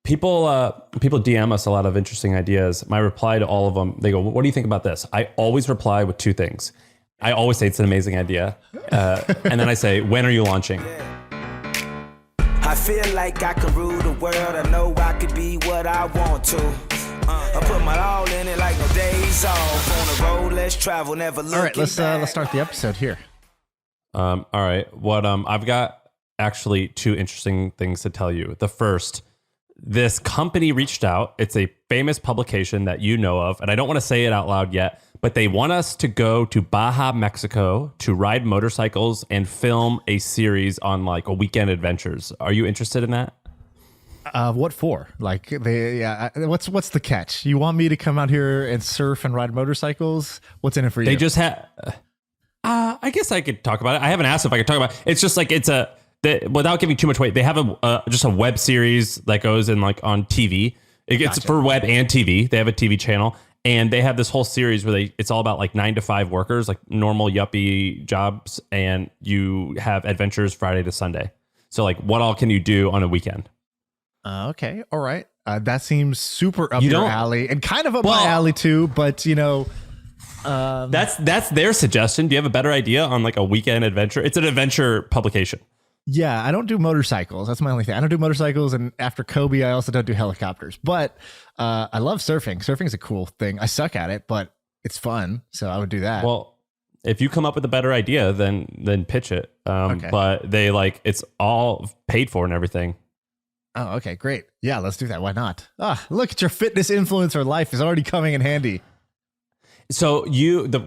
People DM us a lot of interesting ideas. My reply to all of them, they go, "What do you think about this?" I always reply with two things. I always say it's an amazing idea, and then I say, "When are you launching?" I feel like I can rule the world. I know I could be what I want to. I put my all in it like no days off. On the road, let's travel, never look. All right, let's start the episode here. All right, what I've got actually two interesting things to tell you. The first, this company reached out. It's a famous publication that you know of, and I don't want to say it out loud yet, but they want us to go to Baja, Mexico to ride motorcycles and film a series on like a weekend adventures. Are you interested in that? What for? Like what's the catch? You want me to come out here and surf and ride motorcycles? What's in it for you? They just had, I guess I could talk about it. I haven't asked if I could talk about it. It's just like, without giving too much weight, they have just a web series that goes in like on TV. It's for web and TV. They have a TV channel. And they have this whole series where it's all about like 9 to 5 workers, like normal yuppie jobs. And you have adventures Friday to Sunday. So like what all can you do on a weekend? Okay. All right. That seems super up your alley and kind of up my alley too. But that's their suggestion. Do you have a better idea on like a weekend adventure? It's an adventure publication. Yeah, I don't do motorcycles. That's my only thing. I don't do motorcycles, and after Kobe, I also don't do helicopters. But I love surfing. Surfing is a cool thing. I suck at it, but it's fun, so I would do that. Well, if you come up with a better idea, then pitch it. Okay. But they it's all paid for and everything. Oh, okay, great. Yeah, let's do that. Why not? Look at your fitness influencer life is already coming in handy. So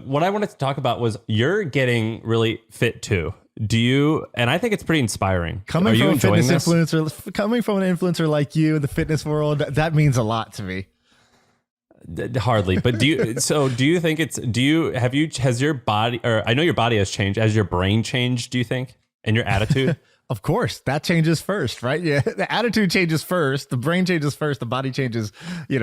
what I wanted to talk about was you're getting really fit too. Do you? And I think it's pretty inspiring. Coming from an influencer like you in the fitness world, that means a lot to me. Hardly, but do you? So do you think has your body, or I know your body has changed, has your brain changed? Do you think, and your attitude? Of course, that changes first, right? Yeah, the attitude changes first, the brain changes first, the body changes,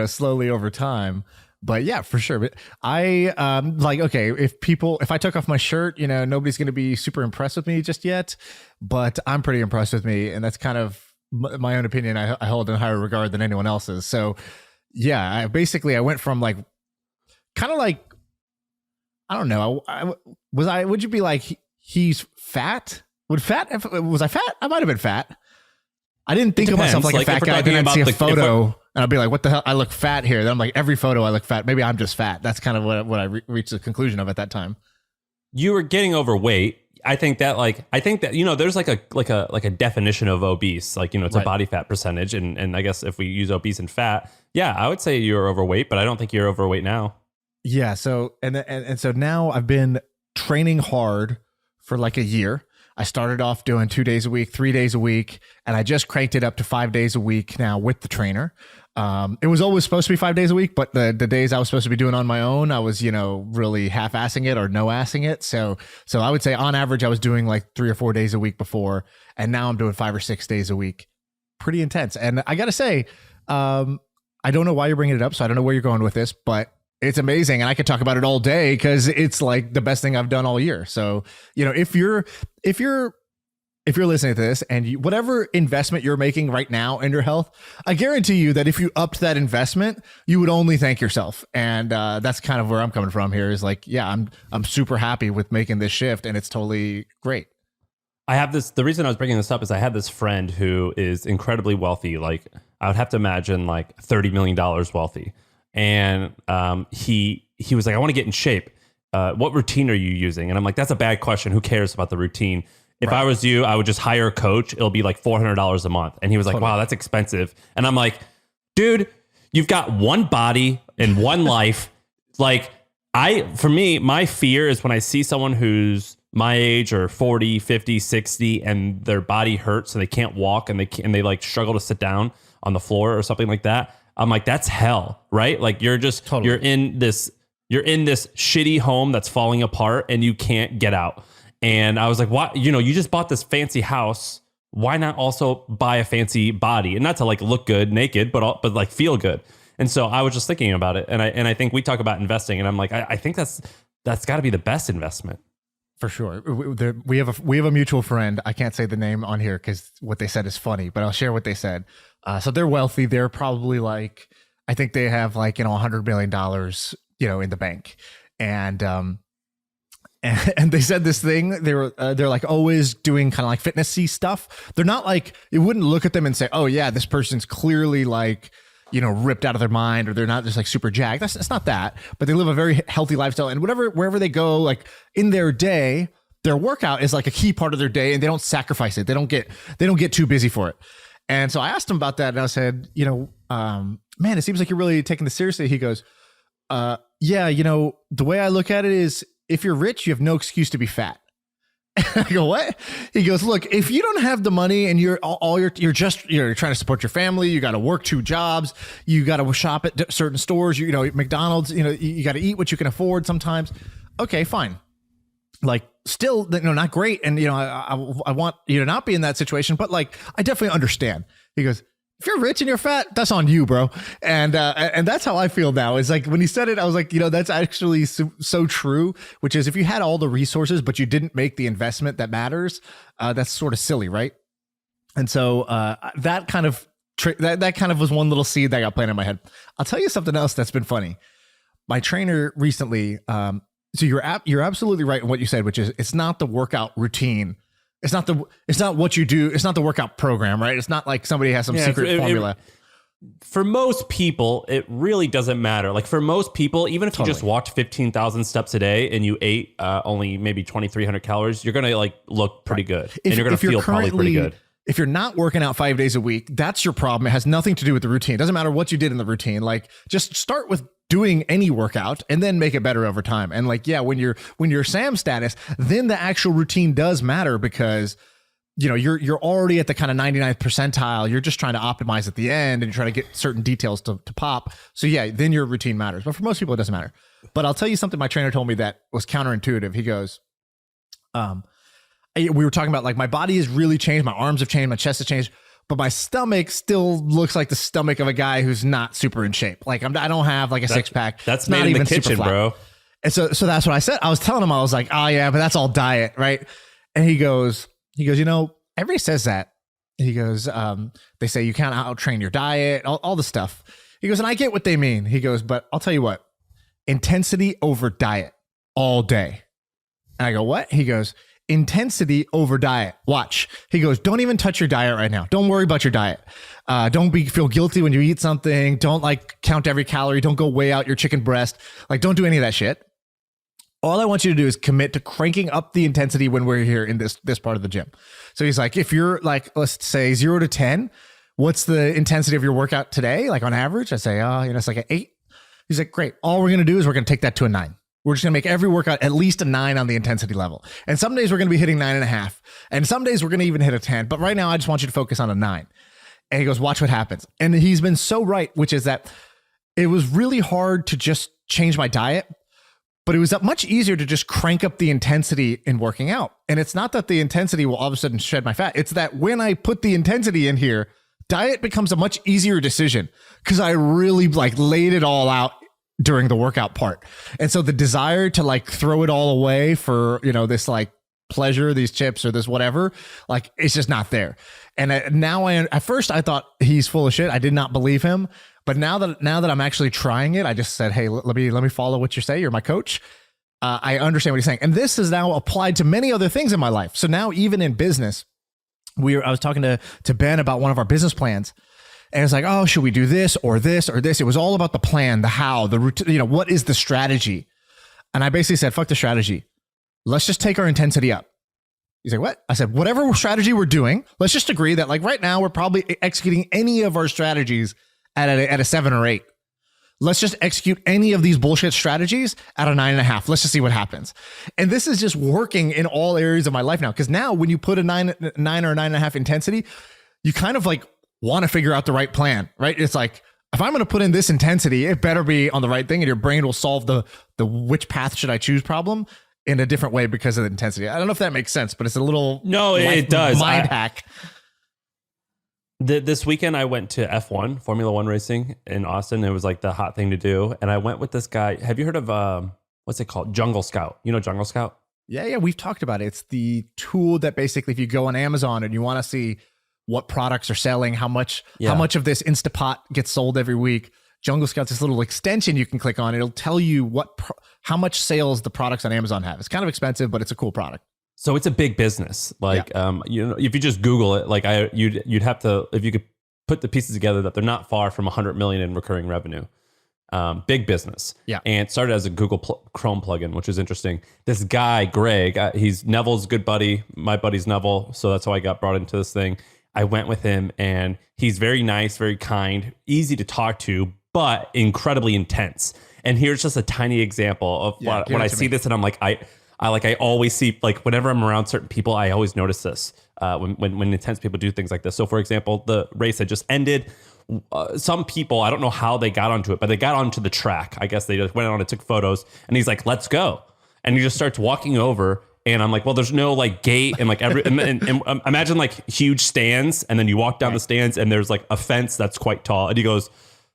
slowly over time. But yeah, for sure. But I okay, if I took off my shirt, nobody's going to be super impressed with me just yet, but I'm pretty impressed with me. And that's kind of my own opinion. I hold in higher regard than anyone else's. So yeah, I went from like, kind of like, I don't know. Would you be like, he's fat? Was I fat? I might've been fat. I didn't think of myself like a fat guy. Then I'd see a photo and I'd be like, what the hell? I look fat here. Then I'm like, every photo I look fat. Maybe I'm just fat. That's kind of what I reached the conclusion of at that time. You were getting overweight. I think that there's like a definition of obese, like, it's a body fat percentage. And I guess if we use obese and fat, yeah, I would say you're overweight, but I don't think you're overweight now. Yeah. So, and so now I've been training hard for like a year. I started off doing 2 days a week, 3 days a week, and I just cranked it up to 5 days a week now with the trainer. It was always supposed to be 5 days a week, but the days I was supposed to be doing on my own, I was, really half-assing it or no-assing it. So I would say on average, I was doing like 3 or 4 days a week before, and now I'm doing 5 or 6 days a week. Pretty intense. And I got to say, I don't know why you're bringing it up, so I don't know where you're going with this, but it's amazing. And I could talk about it all day because it's like the best thing I've done all year. So, if you're listening to this and whatever investment you're making right now in your health, I guarantee you that if you upped that investment, you would only thank yourself. And that's kind of where I'm coming from here is like, yeah, I'm super happy with making this shift and it's totally great. The reason I was bringing this up is I had this friend who is incredibly wealthy. Like I would have to imagine like $30 million wealthy. And he was like, I want to get in shape. What routine are you using? And I'm like, that's a bad question. Who cares about the routine? If I was you, I would just hire a coach. It'll be like $400 a month. And he was like, wow, that's expensive. And I'm like, dude, you've got one body and one life. Like for me, my fear is when I see someone who's my age or 40, 50, 60, and their body hurts so they can't walk and they like struggle to sit down on the floor or something like that. I'm like, that's hell, right? Like you're in this shitty home that's falling apart and you can't get out. And I was like, why, you just bought this fancy house. Why not also buy a fancy body? And not to like look good naked, but like feel good. And so I was just thinking about it. And I think we talk about investing and I'm like, I think that's gotta be the best investment. For sure. We have a mutual friend. I can't say the name on here because what they said is funny, but I'll share what they said. So they're wealthy. They're probably like, I think they have like, $100 million, in the bank. And they said this thing, they're like always doing kind of like fitnessy stuff. They're not like, you wouldn't look at them and say, oh yeah, this person's clearly like, ripped out of their mind, or they're not just like super jacked. It's not that, but they live a very healthy lifestyle, and wherever they go, like in their day, their workout is like a key part of their day, and they don't sacrifice it. They don't get too busy for it. And so I asked him about that, and I said, man, it seems like you're really taking this seriously. He goes, yeah, the way I look at it is, if you're rich, you have no excuse to be fat. I go, what? He goes, look, if you don't have the money and you're trying to support your family, you got to work 2 jobs, you got to shop at certain stores, McDonald's, you got to eat what you can afford sometimes. Okay, fine. Like, still, not great. And, I want you to not be in that situation, but like, I definitely understand. He goes, if you're rich and you're fat, that's on you, bro. And that's how I feel now. It's like, when he said it, I was like, that's actually so true, which is, if you had all the resources, but you didn't make the investment that matters, that's sort of silly. Right. And so, that kind of was one little seed that got planted in my head. I'll tell you something else that's been funny. My trainer recently, so you're absolutely right in what you said, which is, it's not the workout routine. It's not what you do. It's not the workout program, right? It's not like somebody has some secret formula. For most people, it really doesn't matter. Like, for most people, even if you just walked 15,000 steps a day and you ate only maybe 2,300 calories, you're going to like look pretty good. And you're going to feel probably pretty good. If you're not working out 5 days a week, that's your problem. It has nothing to do with the routine. It doesn't matter what you did in the routine. Like, just start with doing any workout and then make it better over time. And like, yeah, when you're Sam status, then the actual routine does matter, because you're already at the kind of 99th percentile. You're just trying to optimize at the end, and you're trying to get certain details to pop. So yeah, then your routine matters. But for most people, it doesn't matter. But I'll tell you something my trainer told me that was counterintuitive. He goes, we were talking about like, my body has really changed. My arms have changed. My chest has changed. But my stomach still looks like the stomach of a guy who's not super in shape. Like, I don't have like a 6-pack. That's not even in the kitchen, bro. And so that's what I said. I was telling him, I was like, oh yeah, but that's all diet, right? And he goes, everybody says that. He goes, they say you can't out-train your diet, all the stuff. He goes, and I get what they mean. He goes, but I'll tell you what, intensity over diet all day. And I go, what? He goes, intensity over diet. Watch. He goes, don't even touch your diet right now. Don't worry about your diet. Don't feel guilty when you eat something. Don't like count every calorie. Don't go weigh out your chicken breast. Like, don't do any of that shit. All I want you to do is commit to cranking up the intensity when we're here in this part of the gym. So he's like, if you're like, let's say 0 to 10, what's the intensity of your workout today? Like, on average, I say, it's like an 8. He's like, great. All we're going to do is we're going to take that to a 9. We're just going to make every workout at least a 9 on the intensity level. And some days we're going to be hitting 9.5. And some days we're going to even hit a 10. But right now, I just want you to focus on a 9. And he goes, watch what happens. And he's been so right, which is that it was really hard to just change my diet, but it was much easier to just crank up the intensity in working out. And it's not that the intensity will all of a sudden shed my fat. It's that when I put the intensity in here, diet becomes a much easier decision, because I really like laid it all out during the workout part. And so the desire to like throw it all away for, this like pleasure, these chips or this whatever, like, it's just not there. And now at first I thought he's full of shit. I did not believe him. But now that I'm actually trying it, I just said, hey, let me follow what you say. You're my coach. I understand what he's saying. And this is now applied to many other things in my life. So now, even in business, I was talking to Ben about one of our business plans. And it's like, oh, should we do this or this or this? It was all about the plan, the how, the routine, what is the strategy? And I basically said, fuck the strategy. Let's just take our intensity up. He's like, what? I said, whatever strategy we're doing, let's just agree that like right now we're probably executing any of our strategies at a 7 or 8. Let's just execute any of these bullshit strategies at a 9.5. Let's just see what happens. And this is just working in all areas of my life now. Because now when you put a 9 or 9.5 intensity, you kind of like want to figure out the right plan, right? It's like, if I'm going to put in this intensity, it better be on the right thing, and your brain will solve the which path should I choose problem in a different way because of the intensity. I don't know if that makes sense, but it's a little it does mind hack. This weekend I went to F1, Formula One racing in Austin. It was like the hot thing to do. And I went with this guy. Have you heard of, what's it called? Jungle Scout. You know Jungle Scout? Yeah. We've talked about it. It's the tool that basically, if you go on Amazon and you want to see what products are selling, how much Yeah. of this Instapot gets sold every week. Jungle Scout's this little extension you can click on. It'll tell you how much sales the products on Amazon have. It's kind of expensive, but it's a cool product. So it's a big business. Like, you know, if you just Google it, like you'd have to, if you could put the pieces together, that they're not far from 100 million in recurring revenue. Big business. Yeah. And it started as a Google Chrome plugin, which is interesting. This guy, Greg, he's Neville's good buddy. My buddy's Neville. So that's how I got brought into this thing. I went with him, and he's very nice, very kind, easy to talk to, but incredibly intense. And here's just a tiny example of when I see this, and I'm like, I always see, like, whenever I'm around certain people, I always notice this when intense people do things like this. So for example, the race that just ended, some people, I don't know how they got onto it, but they got onto the track. I guess they just went on and took photos, and he's like, let's go. And he just starts walking over, and I'm like, well, there's no like gate, and like and imagine like huge stands, and then you walk down the stands, and there's like a fence that's quite tall. And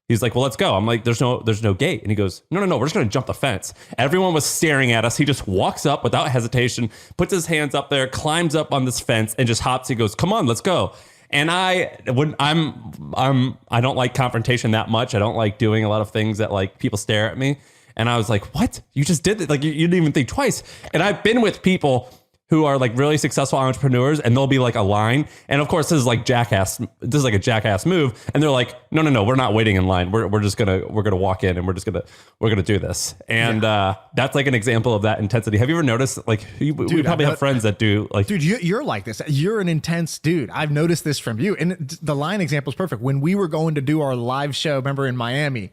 he's like, well, let's go. I'm like, there's no gate. And he goes, no, we're just going to jump the fence. Everyone was staring at us. He just walks up without hesitation, puts his hands up there, climbs up on this fence, and just hops. He goes, come on, let's go. And I don't like confrontation that much. I don't like doing a lot of things that like people stare at me. And I was like, what? You just did it. Like you didn't even think twice. And I've been with people who are like really successful entrepreneurs, and there'll be like a line. And of course, this is like a jackass move. And they're like, no, we're not waiting in line. We're gonna walk in, and we're gonna do this. And that's like an example of that intensity. Have you ever noticed, like, we probably have friends that do like, dude, you're like this. You're an intense dude. I've noticed this from you. And the line example is perfect. When we were going to do our live show, remember, in Miami,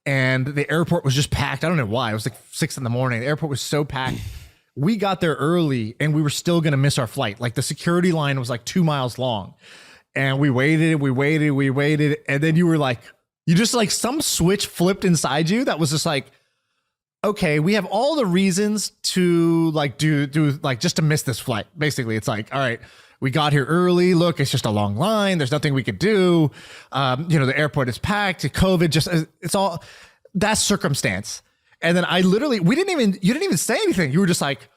and the airport was just packed. I don't know why. It was like 6 a.m. The airport was so packed. We got there early, and we were still going to miss our flight. Like, the security line was like 2 miles long, and we waited. And then you were like, you just like, some switch flipped inside you that was just like, okay, we have all the reasons to like do like just to miss this flight. Basically, it's like, all right, we got here early. Look, it's just a long line. There's nothing we could do. The airport is packed. COVID, it's all that circumstance. And then you didn't even say anything. You were just like,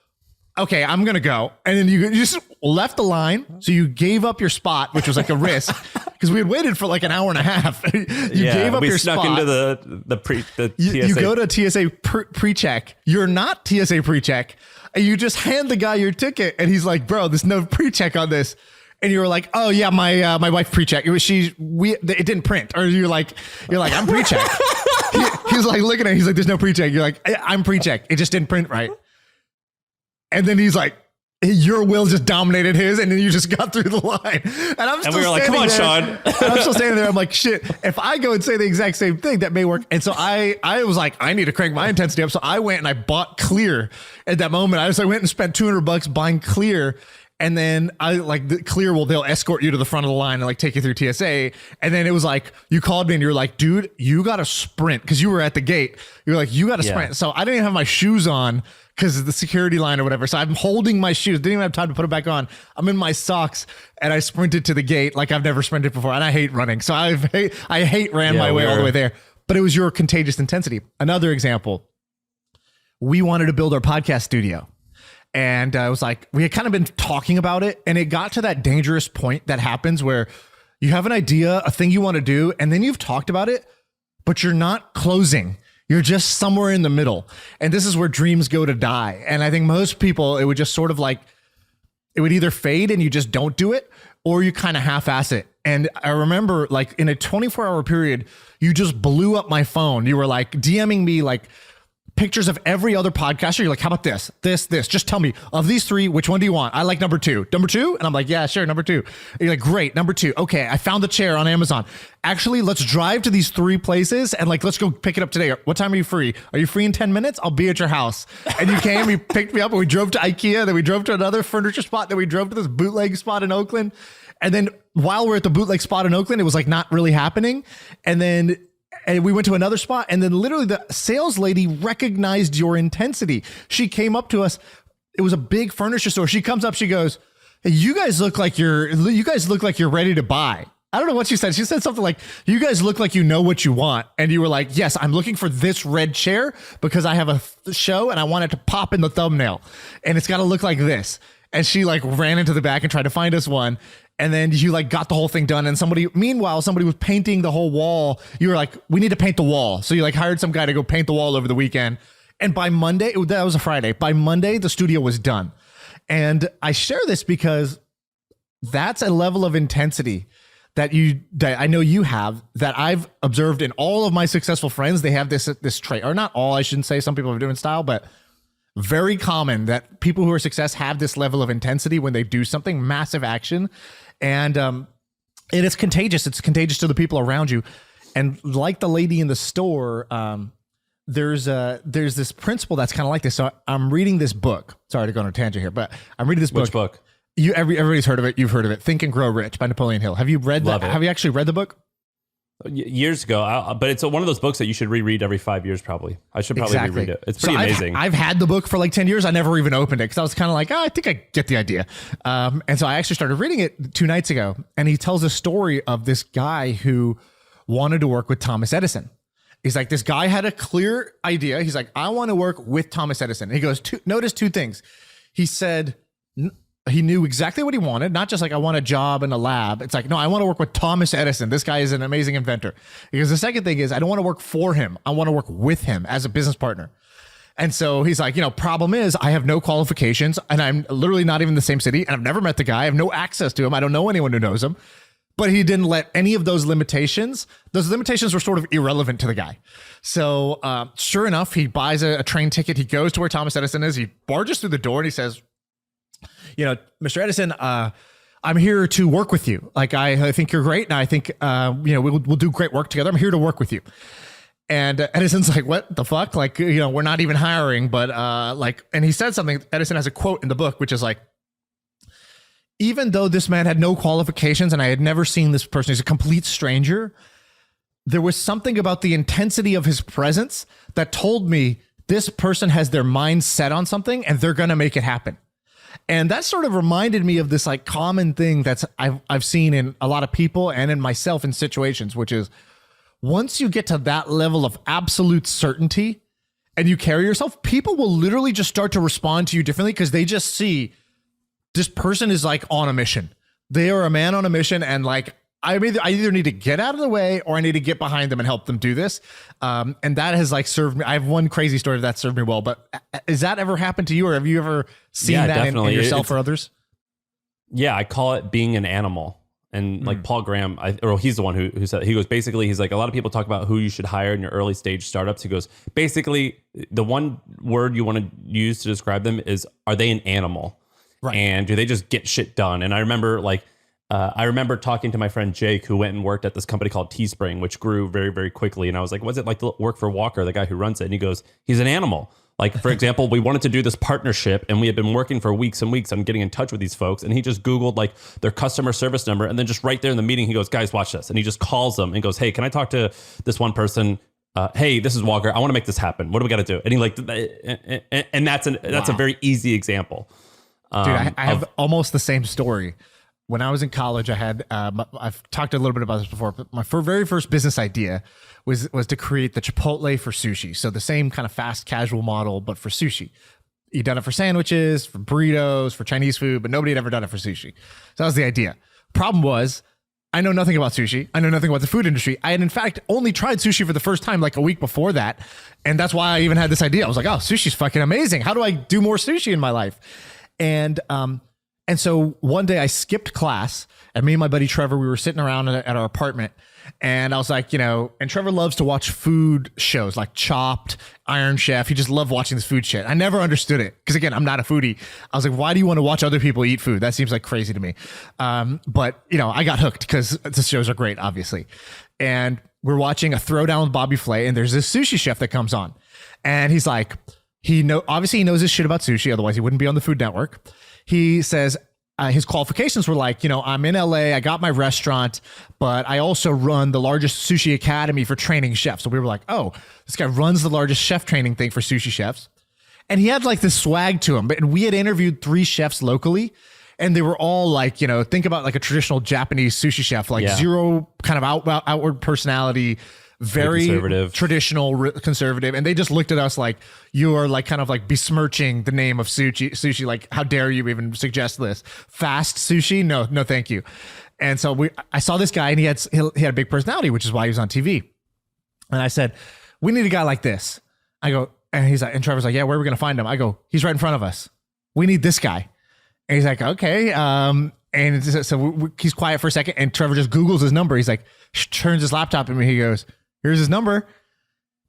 okay, I'm going to go. And then you just left the line. So you gave up your spot, which was like a risk, because we had waited for like an hour and a half. You gave up your spot. We snuck into the TSA. You go to TSA pre-check. You're not TSA pre-check. And you just hand the guy your ticket, and he's like, bro, there's no pre-check on this. And you were like, oh yeah, my wife pre-checked. It didn't print. Or you're like, I'm pre-checked. He's like looking at it. He's like, there's no pre-check. You're like, I'm pre-checked. It just didn't print right. And then he's like, your will just dominated his, and then you just got through the line. And we were like, come on, Shaan. And I'm still standing there. I'm like, shit, if I go and say the exact same thing, that may work. And so I was like, I need to crank my intensity up. So I went and I bought Clear at that moment. I went and spent $200 buying Clear. And then the Clear they'll escort you to the front of the line and like take you through TSA. And then it was like, you called me and you're like, dude, you got to sprint, because you were at the gate. You're like, you got to sprint. So I didn't even have my shoes on because of the security line or whatever. So I'm holding my shoes. Didn't even have time to put it back on. I'm in my socks, and I sprinted to the gate like I've never sprinted before. And I hate running. So I ran my way all the way there. But it was your contagious intensity. Another example, we wanted to build our podcast studio. And I was like, we had kind of been talking about it, and it got to that dangerous point that happens where you have an idea, a thing you want to do, and then you've talked about it, but you're not closing. You're just somewhere in the middle. And this is where dreams go to die. And I think most people, it would just sort of like, it would either fade and you just don't do it, or you kind of half-ass it. And I remember, like, in a 24-hour period, you just blew up my phone. You were like DMing me like pictures of every other podcaster. You're like, how about this? Just tell me, of these three, which one do you want? I like number two. Number two? And I'm like, yeah, sure, number two. And you're like, great, number two. Okay, I found the chair on Amazon. Actually, let's drive to these 3 places and like, let's go pick it up today. What time are you free? Are you free in 10 minutes? I'll be at your house. And you came, you picked me up, and we drove to IKEA. Then we drove to another furniture spot. Then we drove to this bootleg spot in Oakland. And then while we're at the bootleg spot in Oakland, it was like not really happening. And we went to another spot, and then literally the sales lady recognized your intensity. She came up to us. It was a big furniture store. She comes up, she goes, hey, you guys look like you're ready to buy. I don't know what she said. She said something like, you guys look like you know what you want. And you were like, yes, I'm looking for this red chair because I have a show and I want it to pop in the thumbnail, and it's got to look like this. And she like ran into the back and tried to find us one. And then you like got the whole thing done. And meanwhile, somebody was painting the whole wall. You were like, we need to paint the wall. So you like hired some guy to go paint the wall over the weekend. And by Monday, that was a Friday. By Monday, the studio was done. And I share this because that's a level of intensity that I know you have, that I've observed in all of my successful friends. They have this trait, or not all, I shouldn't say. Some people have a different style, but very common that people who are success have this level of intensity when they do something, massive action. And it is contagious. It's contagious to the people around you. And like the lady in the store, there's this principle that's kind of like this. So I'm reading this book. Sorry to go on a tangent here, but I'm reading this book. Which book? Everybody's heard of it. You've heard of it. Think and Grow Rich by Napoleon Hill. Have you read that? Have you actually read the book? Years ago, but it's one of those books that you should reread every 5 years. Probably, I should probably reread it. It's pretty amazing. I've had the book for like 10 years. I never even opened it because I was kind of like, I think I get the idea. And so I actually started reading it 2 nights ago. And he tells a story of this guy who wanted to work with Thomas Edison. He's like, this guy had a clear idea. He's like, I want to work with Thomas Edison. And he goes, notice 2 things. He said, he knew exactly what he wanted, not just like, I want a job in a lab. It's like, no, I want to work with Thomas Edison. This guy is an amazing inventor. Because the second thing is, I don't want to work for him. I want to work with him as a business partner. And so he's like, problem is I have no qualifications and I'm literally not even in the same city. And I've never met the guy. I have no access to him. I don't know anyone who knows him. But he didn't let any of those limitations were sort of irrelevant to the guy. So sure enough, he buys a train ticket. He goes to where Thomas Edison is. He barges through the door and he says, Mr. Edison, I'm here to work with you. Like, I think you're great. And I think, we'll do great work together. I'm here to work with you. And Edison's like, what the fuck? Like, we're not even hiring, but and he said something. Edison has a quote in the book, which is like, even though this man had no qualifications and I had never seen this person, he's a complete stranger, there was something about the intensity of his presence that told me this person has their mind set on something and they're going to make it happen. And that sort of reminded me of this like common thing that's I've seen in a lot of people and in myself in situations, which is once you get to that level of absolute certainty and you carry yourself, people will literally just start to respond to you differently because they just see this person is like on a mission. They are a man on a mission. And like, I either need to get out of the way or I need to get behind them and help them do this. And that has like served me. I have one crazy story that served me well, but has that ever happened to you? Or have you ever seen that in yourself or others? Yeah. I call it being an animal. And like Paul Graham, he's the one who said, he goes, basically, he's like, a lot of people talk about who you should hire in your early stage startups. He goes, basically the one word you want to use to describe them is, are they an animal? Right. And do they just get shit done? And I remember talking to my friend Jake, who went and worked at this company called Teespring, which grew very, very quickly. And I was like, what's it like to work for Walker, the guy who runs it? And he goes, he's an animal. Like, for example, we wanted to do this partnership and we had been working for weeks and weeks on getting in touch with these folks. And he just Googled like their customer service number. And then just right there in the meeting, he goes, guys, watch this. And he just calls them and goes, hey, can I talk to this one person? Hey, this is Walker. I want to make this happen. What do we got to do? And he like, and that's a very easy example. Dude, I have almost the same story. When I was in college, I had, I've talked a little bit about this before, but my very first business idea was to create the Chipotle for sushi. So the same kind of fast casual model, but for sushi. You'd done it for sandwiches, for burritos, for Chinese food, but nobody had ever done it for sushi. So that was the idea. Problem was, I know nothing about sushi. I know nothing about the food industry. I had, in fact, only tried sushi for the first time like a week before that. And that's why I even had this idea. I was like, oh, sushi's fucking amazing. How do I do more sushi in my life? And so one day I skipped class and me and my buddy Trevor, we were sitting around at our apartment and I was like, and Trevor loves to watch food shows like Chopped, Iron Chef. He just loved watching this food shit. I never understood it because again, I'm not a foodie. I was like, why do you want to watch other people eat food? That seems like crazy to me. But I got hooked because the shows are great, obviously. And we're watching a Throwdown with Bobby Flay and there's this sushi chef that comes on and he's like, obviously he knows his shit about sushi. Otherwise he wouldn't be on the Food Network. He says his qualifications were like, I'm in LA, I got my restaurant, but I also run the largest sushi academy for training chefs. So we were like, oh, this guy runs the largest chef training thing for sushi chefs. And he had like this swag to him. And we had interviewed 3 chefs locally and they were all like, think about like a traditional Japanese sushi chef, like zero kind of outward personality, very conservative. traditional, conservative. And they just looked at us like, you are like kind of like besmirching the name of sushi. Like, how dare you even suggest this? Fast sushi? No, thank you. And so I saw this guy and he had a big personality, which is why he was on TV. And I said, we need a guy like this. I go, and he's like, and Trevor's like, yeah, where are we going to find him? I go, he's right in front of us. We need this guy. And he's like, okay. And so he's quiet for a second and Trevor just Googles his number. He's like, turns his laptop at me. He goes, here's his number.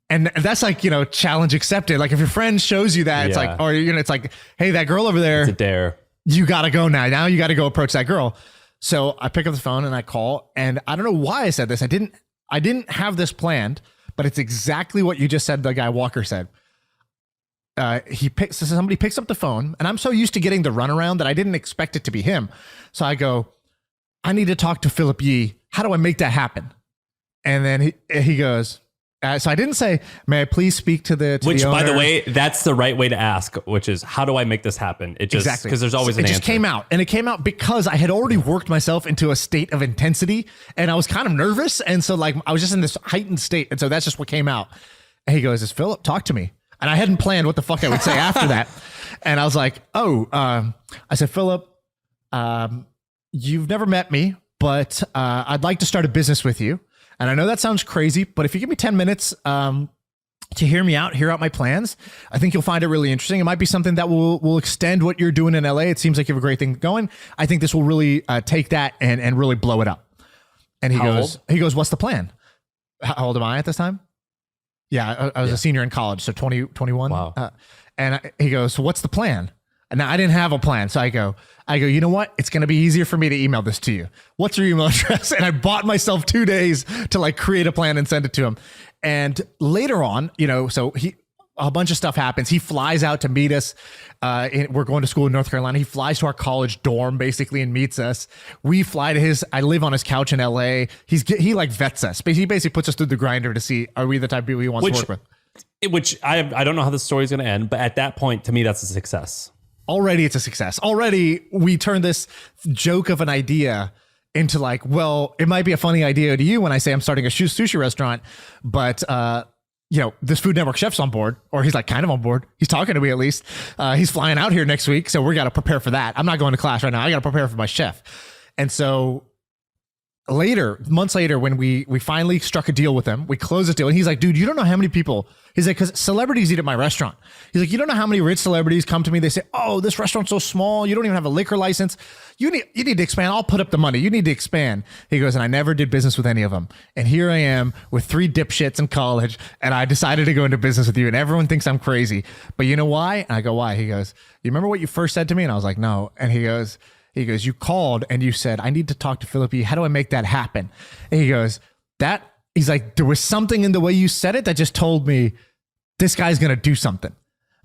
And that's like, challenge accepted. Like if your friend shows you that, it's like, or, it's like, hey, that girl over there. It's a dare. You got to go now. Now you got to go approach that girl. So I pick up the phone and I call, and I don't know why I said this. I didn't have this planned, but it's exactly what you just said. The guy Walker said. Somebody picks up the phone, and I'm so used to getting the runaround that I didn't expect it to be him. So I go, I need to talk to Philip Yee. How do I make that happen? And then he goes, so I didn't say, may I please speak to the Which, the by the owner? way, that's the right way to ask, which is, how do I make this happen? It just, Exactly. because there's always an It answer. just came out, and it came out because I had already worked myself into a state of intensity, and I was kind of nervous. And so like, I was just in this heightened state. And so that's just what came out. And he goes, Philip, talk to me. And I hadn't planned what the fuck I would say after that. And I was like, I said, Philip, you've never met me, but I'd like to start a business with you. And I know that sounds crazy, but if you give me 10 minutes to hear out my plans, I think you'll find it really interesting. It might be something that will extend what you're doing in LA. It seems like you have a great thing going. I think this will really take that and really blow it up. And he goes, what's the plan? How old am I at this time? Yeah, I was a senior in college, so 21. Wow. He goes, so what's the plan? And now I didn't have a plan. So I go, you know what? It's going to be easier for me to email this to you. What's your email address? And I bought myself 2 days to like create a plan and send it to him. And later on, so a bunch of stuff happens. He flies out to meet us. We're going to school in North Carolina. He flies to our college dorm basically and meets us. We fly to I live on his couch in LA. He like vets us. He basically puts us through the grinder to see, are we the type of people he wants to work with? Which I don't know how the story's going to end, but at that point, to me, that's a success. Already it's a success. Already we turned this joke of an idea into like, well, it might be a funny idea to you when I say I'm starting a sushi restaurant, but this Food Network chef's on board, or he's like kind of on board. He's talking to me at least. He's flying out here next week, so we got to prepare for that. I'm not going to class right now. I got to prepare for my chef. And so months later, when we finally struck a deal with him, we closed this deal, and he's like, dude, you don't know how many people. He's like, because celebrities eat at my restaurant. He's like, you don't know how many rich celebrities come to me. They say, oh, this restaurant's so small. You don't even have a liquor license. You need to expand. I'll put up the money. You need to expand. He goes, and I never did business with any of them. And here I am with 3 dipshits in college, and I decided to go into business with you, and everyone thinks I'm crazy. But you know why? And I go, why? He goes, you remember what you first said to me? And I was like, no. And he goes, you called and you said, I need to talk to Philip Yee. How do I make that happen? And he goes, he's like, there was something in the way you said it that just told me this guy's going to do something.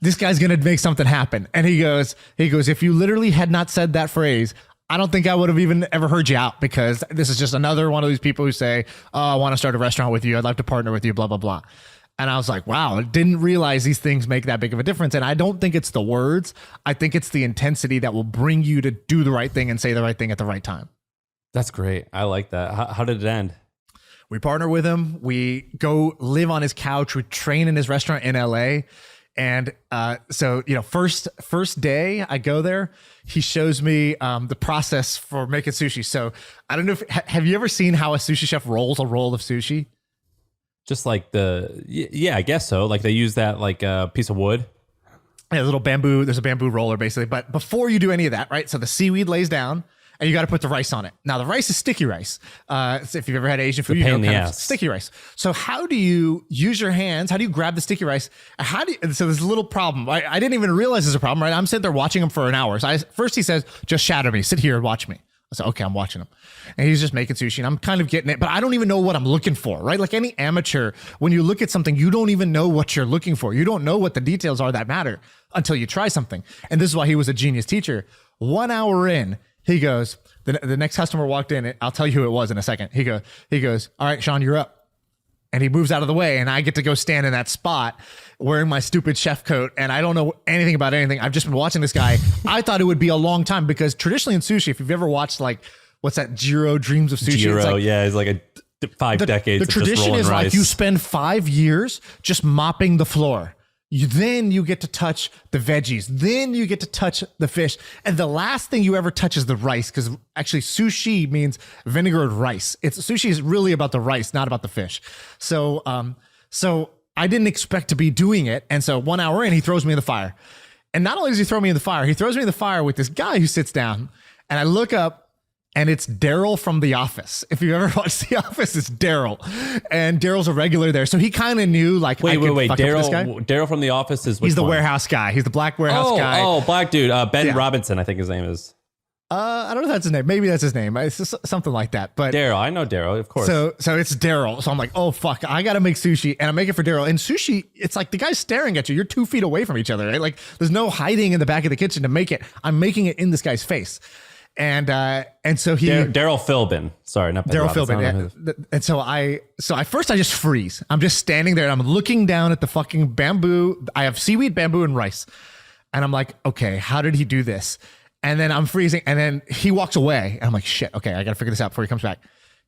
This guy's going to make something happen. And he goes, if you literally had not said that phrase, I don't think I would have even ever heard you out, because this is just another one of these people who say, oh, I want to start a restaurant with you. I'd like to partner with you, blah, blah, blah. And I was like, wow, I didn't realize these things make that big of a difference. And I don't think it's the words. I think it's the intensity that will bring you to do the right thing and say the right thing at the right time. That's great. I like that. How did it end? We partner with him. We go live on his couch. We train in his restaurant in LA. And so, first day I go there, he shows me the process for making sushi. So I don't know have you ever seen how a sushi chef rolls a roll of sushi? Just like I guess so. Like they use that like a piece of wood. Yeah, a little bamboo. There's a bamboo roller basically. But before you do any of that, right? So the seaweed lays down, and you got to put the rice on it. Now the rice is sticky rice. So if you've ever had Asian food, pain in the ass. Sticky rice. So how do you use your hands? How do you grab the sticky rice? So there's a little problem. I didn't even realize there's a problem, right? I'm sitting there watching him for an hour. So first he says, just shadow me, sit here and watch me. I said, okay, I'm watching him. And he's just making sushi, and I'm kind of getting it, but I don't even know what I'm looking for, right? Like any amateur, when you look at something, you don't even know what you're looking for. You don't know what the details are that matter until you try something. And this is why he was a genius teacher. 1 hour in, he goes, the next customer walked in. I'll tell you who it was in a second. He goes, all right, Shaan, you're up. And he moves out of the way, and I get to go stand in that spot wearing my stupid chef coat, and I don't know anything about anything. I've just been watching this guy. I thought it would be a long time, because traditionally in sushi, if you've ever watched like, what's that, Jiro Dreams of Sushi? Jiro, it's like, yeah, it's like decades. The of just tradition rolling is like rice. you spend 5 years just mopping the floor. Then you get to touch the veggies. Then you get to touch the fish. And the last thing you ever touch is the rice, because actually sushi means vinegared rice. Sushi is really about the rice, not about the fish. So I didn't expect to be doing it. And so 1 hour in, he throws me in the fire. And not only does he throw me in the fire, he throws me in the fire with this guy who sits down. And I look up, and it's Daryl from The Office. If you've ever watched The Office, it's Daryl. And Daryl's a regular there. So he kind of knew, like, wait. Daryl Daryl from The Office is he's the one? warehouse guy. He's the black warehouse guy. Oh, black dude. Ben Robinson, I think his name is. I don't know if that's his name. Maybe that's his name. It's just something like that. But Daryl. I know Daryl, of course. So it's Daryl. So I'm like, oh, fuck. I got to make sushi. And I make it for Daryl. And sushi, it's like the guy's staring at you. You're 2 feet away from each other, right? Like there's no hiding in the back of the kitchen to make it. I'm making it in this guy's face. And so he Daryl Philbin. Sorry, not Daryl Philbin. Yeah. And so I first I just freeze. I'm just standing there and I'm looking down at the fucking bamboo. I have seaweed, bamboo, and rice. And I'm like, okay, how did he do this? And then I'm freezing. And then he walks away. And I'm like, shit, okay, I gotta figure this out before he comes back.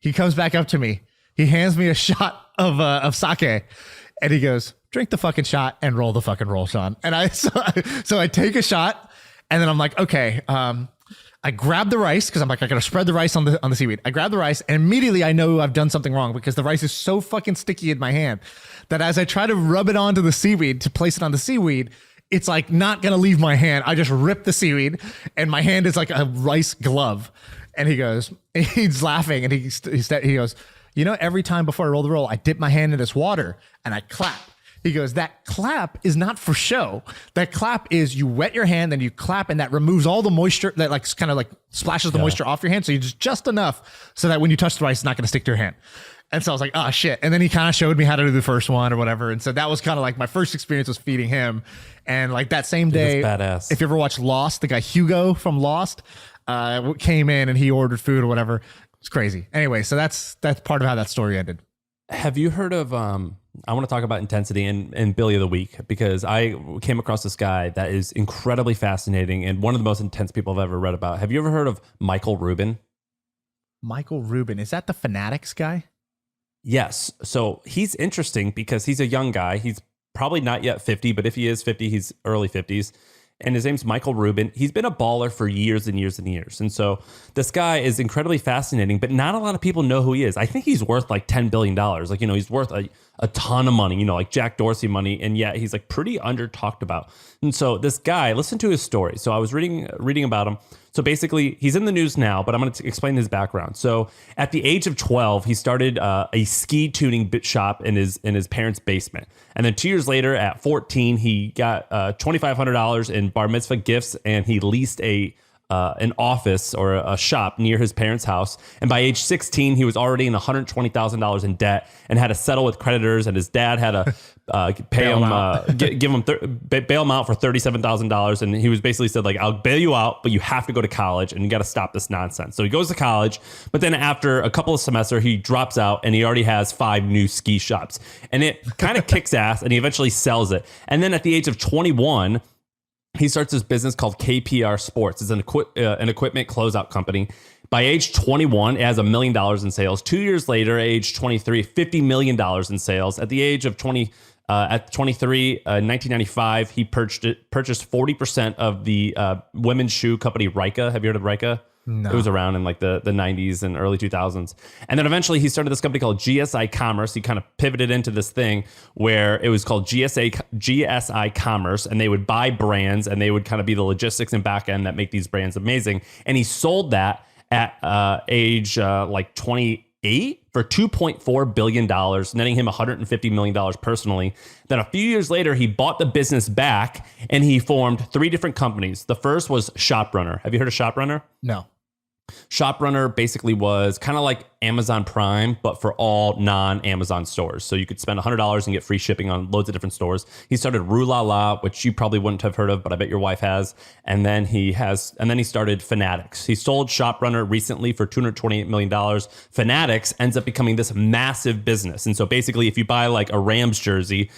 He comes back up to me. He hands me a shot of sake. And he goes, drink the fucking shot and roll the fucking roll, Shaan. And so I take a shot and then I'm like, okay, I grab the rice because I'm like, I gotta spread the rice on the seaweed. I grab the rice and immediately I know I've done something wrong because the rice is so fucking sticky in my hand that as I try to rub it onto the seaweed to place it on the seaweed, it's like not gonna leave my hand. I just rip the seaweed and my hand is like a rice glove. And he's laughing and he goes, you know, every time before I roll the roll, I dip my hand in this water and I clap. He goes, that clap is not for show. That clap is you wet your hand, then you clap, and that removes all the moisture that like kind of like splashes the moisture off your hand. So you just enough so that when you touch the rice, it's not going to stick to your hand. And so I was like, oh shit. And then he kind of showed me how to do the first one or whatever. And so that was kind of like my first experience was feeding him. And like that same day, that's badass. If you ever watch Lost, the guy Hugo from Lost came in and he ordered food or whatever. It's crazy. Anyway, so that's part of how that story ended. Have you heard of I want to talk about intensity and Billy of the Week because I came across this guy that is incredibly fascinating and one of the most intense people I've ever read about. Have you ever heard of Michael Rubin? Michael Rubin, is that the Fanatics guy? Yes. So he's interesting because he's a young guy. He's probably not yet 50, but if he is 50, he's early 50s. And his name's Michael Rubin. He's been a baller for years and years and years. And so this guy is incredibly fascinating, but not a lot of people know who he is. I think he's worth like $10 billion. Like, you know, he's worth a ton of money, you know, like Jack Dorsey money. And yet he's like pretty under talked about. And so this guy, listen to his story. So I was reading about him. So basically he's in the news now, but I'm going to explain his background. So at the age of 12, he started a ski tuning bit shop in his parents' basement. And then 2 years later at 14, he got $2,500 in bar mitzvah gifts and he leased an office or a shop near his parents' house. And by age 16, he was already in $120,000 in debt and had to settle with creditors. And his dad had to pay him, bail him out for $37,000. And he was basically said, like, I'll bail you out, but you have to go to college and you got to stop this nonsense. So he goes to college, but then after a couple of semesters, he drops out and he already has 5 new ski shops. And it kind of kicks ass and he eventually sells it. And then at the age of 21, he starts this business called KPR Sports. It's an equipment closeout company. By age 21, it has $1 million in sales. 2 years later, age 23, $50 million in sales. At the age of 23, 1995, he purchased 40% of the women's shoe company Ryka. Have you heard of Ryka? No. It was around in like the 90s and early 2000s. And then eventually he started this company called GSI Commerce. He kind of pivoted into this thing where it was called GSI Commerce, and they would buy brands and they would kind of be the logistics and back end that make these brands amazing. And he sold that at age like 28 for $2.4 billion, netting him $150 million personally. Then a few years later, he bought the business back and he formed 3 different companies. The first was ShopRunner. Have you heard of ShopRunner? No. ShopRunner basically was kind of like Amazon Prime, but for all non-Amazon stores. So you could spend $100 and get free shipping on loads of different stores. He started Rue La La, which you probably wouldn't have heard of, but I bet your wife has. And then he started Fanatics. He sold ShopRunner recently for $228 million. Fanatics ends up becoming this massive business. And so basically, if you buy like a Rams jersey,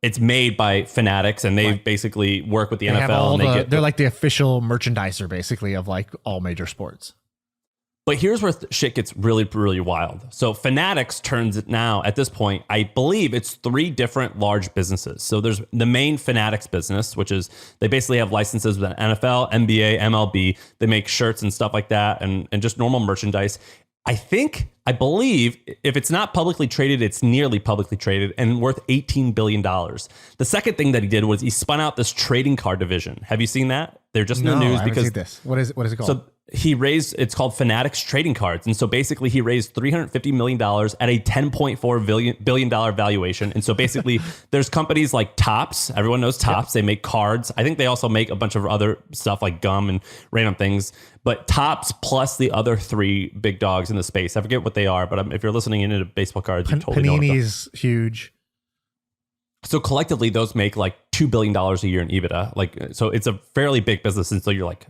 it's made by Fanatics, and they basically work with the NFL. And they're like the official merchandiser, basically, of like all major sports. But here's where shit gets really, really wild. So Fanatics turns it now, at this point, I believe it's 3 different large businesses. So there's the main Fanatics business, which is they basically have licenses with NFL, NBA, MLB. They make shirts and stuff like that and just normal merchandise. I believe if it's not publicly traded, it's nearly publicly traded and worth $18 billion. The second thing that he did was he spun out this trading card division. Have you seen that? They're just in the news because this. What is it called? So it's called Fanatics Trading Cards. And so basically he raised $350 million at a $10.4 billion valuation. And so basically there's companies like Topps. Everyone knows Topps. They make cards. I think they also make a bunch of other stuff like gum and random things. But Topps plus the other 3 big dogs in the space. I forget what they are, but if you're listening into baseball cards, you totally know. Panini's huge. So collectively, those make like $2 billion a year in EBITDA. Like, so it's a fairly big business. And so you're like,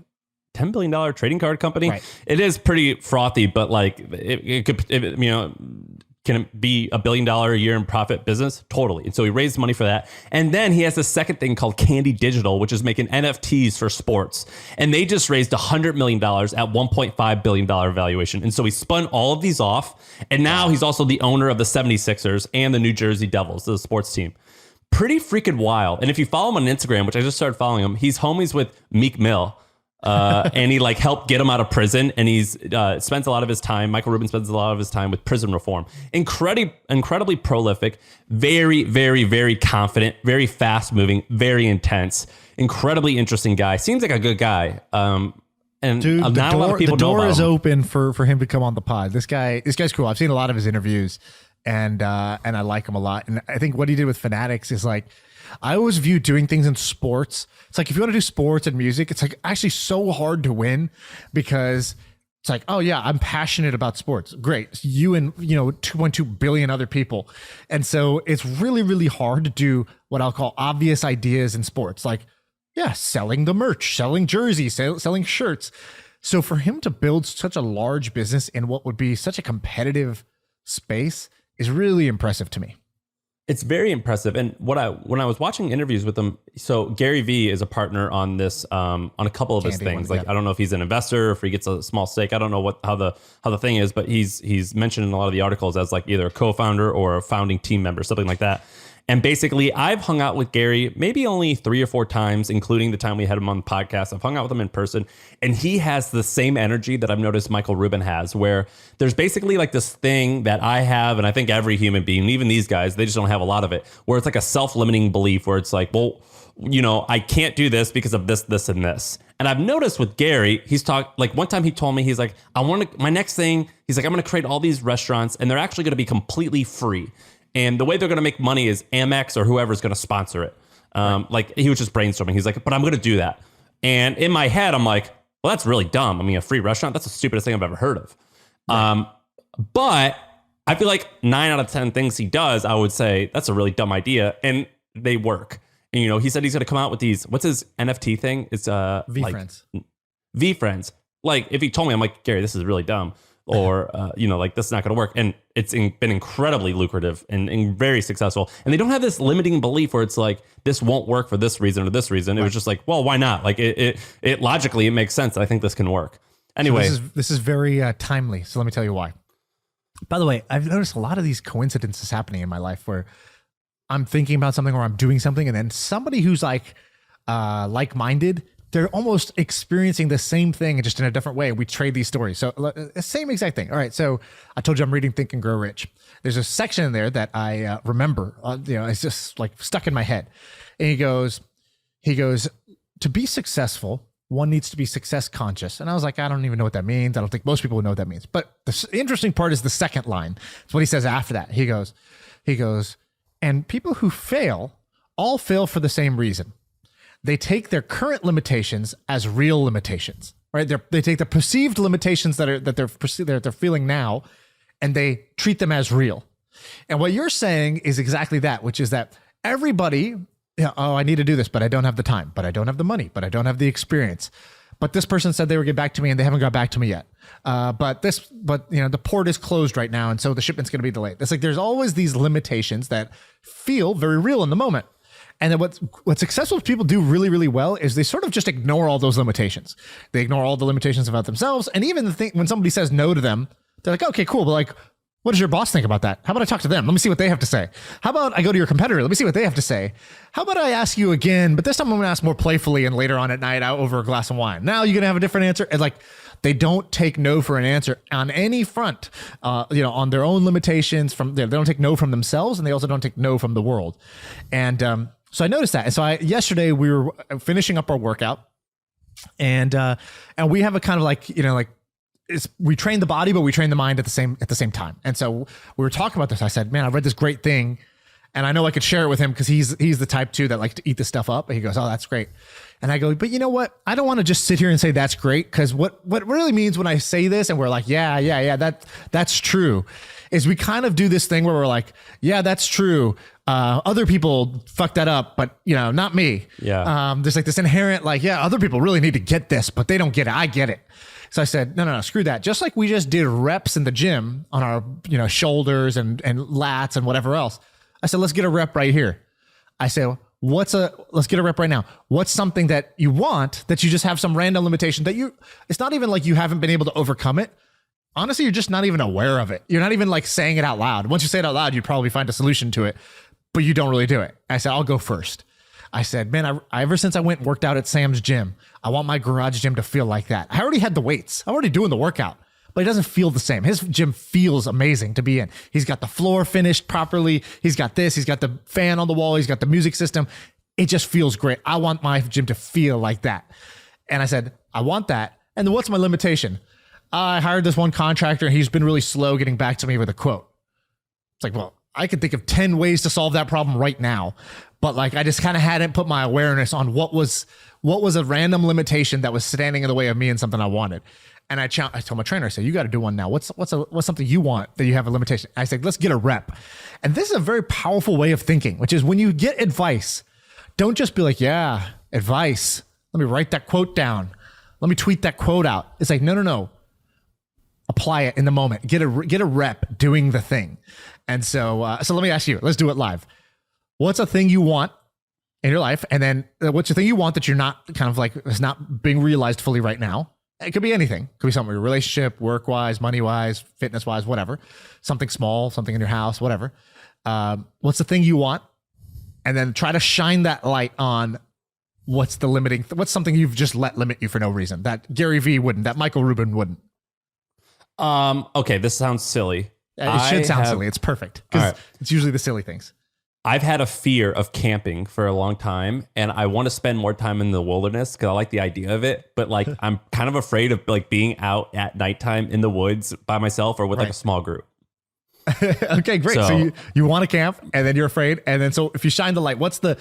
$10 billion trading card company. Right. It is pretty frothy, but like it could, can it be $1 billion a year in profit business? Totally. And so he raised money for that. And then he has the second thing called Candy Digital, which is making NFTs for sports. And they just raised $100 million at $1.5 billion valuation. And so he spun all of these off. And now he's also the owner of the 76ers and the New Jersey Devils, the sports team. Pretty freaking wild. And if you follow him on Instagram, which I just started following him, he's homies with Meek Mill. And he like helped get him out of prison, and he's spends a lot of his time. Michael Rubin spends a lot of his time with prison reform. Incredibly prolific, very, very, very confident, very fast moving, very intense, incredibly interesting guy. Seems like a good guy. And dude, not a lot of people the know door about is him. open for him to come on the pod. This guy's cool. I've seen a lot of his interviews, and I like him a lot. And I think what he did with Fanatics is like, I always view doing things in sports. It's like if you want to do sports and music, it's like actually so hard to win because it's like, oh yeah, I'm passionate about sports. Great. You and 2.2 billion other people. And so it's really, really hard to do what I'll call obvious ideas in sports. Like, yeah, selling the merch, selling jerseys, selling shirts. So for him to build such a large business in what would be such a competitive space is really impressive to me. It's very impressive. And when I was watching interviews with him, so Gary Vee is a partner on this, on a couple of his things. Like, I don't know if he's an investor or if he gets a small stake. I don't know how the thing is, but he's mentioned in a lot of the articles as like either a co-founder or a founding team member, something like that. And basically, I've hung out with Gary maybe only 3 or 4 times, including the time we had him on the podcast. I've hung out with him in person, and he has the same energy that I've noticed Michael Rubin has, where there's basically like this thing that I have, and I think every human being, even these guys, they just don't have a lot of it, where it's like a self-limiting belief where it's like, well, I can't do this because of this, this, and this. And I've noticed with Gary, he's talked, like one time he told me, he's like, my next thing, he's like, I'm going to create all these restaurants, and they're actually going to be completely free. And the way they're going to make money is Amex or whoever's going to sponsor it. Like he was just brainstorming. He's like, but I'm going to do that. And in my head, I'm like, well, that's really dumb. I mean, a free restaurant, that's the stupidest thing I've ever heard of. Right. But I feel like 9 out of 10 things he does, I would say that's a really dumb idea. And they work. And, he said he's going to come out with these, what's his NFT thing? It's V-Friends. V-Friends. Like if he told me, I'm like, Gary, this is really dumb. Or, like this is not going to work. And it's been incredibly lucrative and very successful. And they don't have this limiting belief where it's like, this won't work for this reason or this reason. It was just like, well, why not? Like it logically, it makes sense. I think this can work. Anyway, so this is very timely. So let me tell you why. By the way, I've noticed a lot of these coincidences happening in my life where I'm thinking about something or I'm doing something. And then somebody who's like-minded, they're almost experiencing the same thing just in a different way. We trade these stories. So same exact thing. All right. So I told you I'm reading Think and Grow Rich. There's a section in there that I remember, it's just like stuck in my head. And he goes, to be successful, one needs to be success conscious. And I was like, I don't even know what that means. I don't think most people know what that means. But the interesting part is the second line. It's what he says after that. He goes, and people who fail all fail for the same reason. They take their current limitations as real limitations, right? They take the perceived limitations that they're feeling now, and they treat them as real. And what you're saying is exactly that, which is that everybody, I need to do this, but I don't have the time, but I don't have the money, but I don't have the experience. But this person said they would get back to me, and they haven't got back to me yet. But the port is closed right now, and so the shipment's going to be delayed. It's like there's always these limitations that feel very real in the moment. And then what successful people do really, really well is they sort of just ignore all those limitations. They ignore all the limitations about themselves. And even the thing when somebody says no to them, they're like, okay, cool. But like, what does your boss think about that? How about I talk to them? Let me see what they have to say. How about I go to your competitor? Let me see what they have to say. How about I ask you again, but this time I'm going to ask more playfully and later on at night out over a glass of wine. Now you're going to have a different answer. And like, they don't take no for an answer on any front, on their own limitations they don't take no from themselves, and they also don't take no from the world. And so I noticed that. And so yesterday we were finishing up our workout, and we have a kind of we train the body, but we train the mind at the same time. And so we were talking about this. I said, man, I read this great thing, and I know I could share it with him because he's the type too that likes to eat this stuff up. And he goes, oh, that's great. And I go, but you know what? I don't want to just sit here and say that's great, because what it really means when I say this and we're like, yeah, that's true, is we kind of do this thing where we're like, yeah, that's true. Other people fuck that up, but not me. Yeah. There's like this inherent other people really need to get this, but they don't get it. I get it. So I said, no, screw that. Just like we just did reps in the gym on our shoulders and lats and whatever else. I said, let's get a rep right here. I said, let's get a rep right now. What's something that you want that you just have some random limitation that it's not even like you haven't been able to overcome it. Honestly, you're just not even aware of it. You're not even like saying it out loud. Once you say it out loud, you'd probably find a solution to it, but you don't really do it. I said, I'll go first. I said, man, ever since I went and worked out at Sam's gym, I want my garage gym to feel like that. I already had the weights. I'm already doing the workout, but it doesn't feel the same. His gym feels amazing to be in. He's got the floor finished properly. He's got this. He's got the fan on the wall. He's got the music system. It just feels great. I want my gym to feel like that. And I said, I want that. And then what's my limitation? I hired this one contractor, and he's been really slow getting back to me with a quote. It's like, well, I could think of 10 ways to solve that problem right now. But like, I just kind of hadn't put my awareness on what was a random limitation that was standing in the way of me and something I wanted. And I told my trainer, I said, you got to do one now. What's something you want that you have a limitation? I said, let's get a rep. And this is a very powerful way of thinking, which is when you get advice, don't just be like, yeah, advice. Let me write that quote down. Let me tweet that quote out. It's like, no. Apply it in the moment. Get a rep doing the thing. And so let me ask you, let's do it live. What's a thing you want in your life? And then what's the thing you want that you're not kind of like, it's not being realized fully right now? It could be anything. It could be something in your relationship, work-wise, money-wise, fitness-wise, whatever. Something small, something in your house, whatever. What's the thing you want? And then try to shine that light on what's something you've just let limit you for no reason. That Gary Vee wouldn't, that Michael Rubin wouldn't. Okay, this sounds silly. It should sound silly. It's perfect because it's usually the silly things. I've had a fear of camping for a long time, and I want to spend more time in the wilderness because I like the idea of it. But like, I'm kind of afraid of like being out at nighttime in the woods by myself or with like a small group. Okay, great. So you want to camp, and then you're afraid, and then so if you shine the light, what's the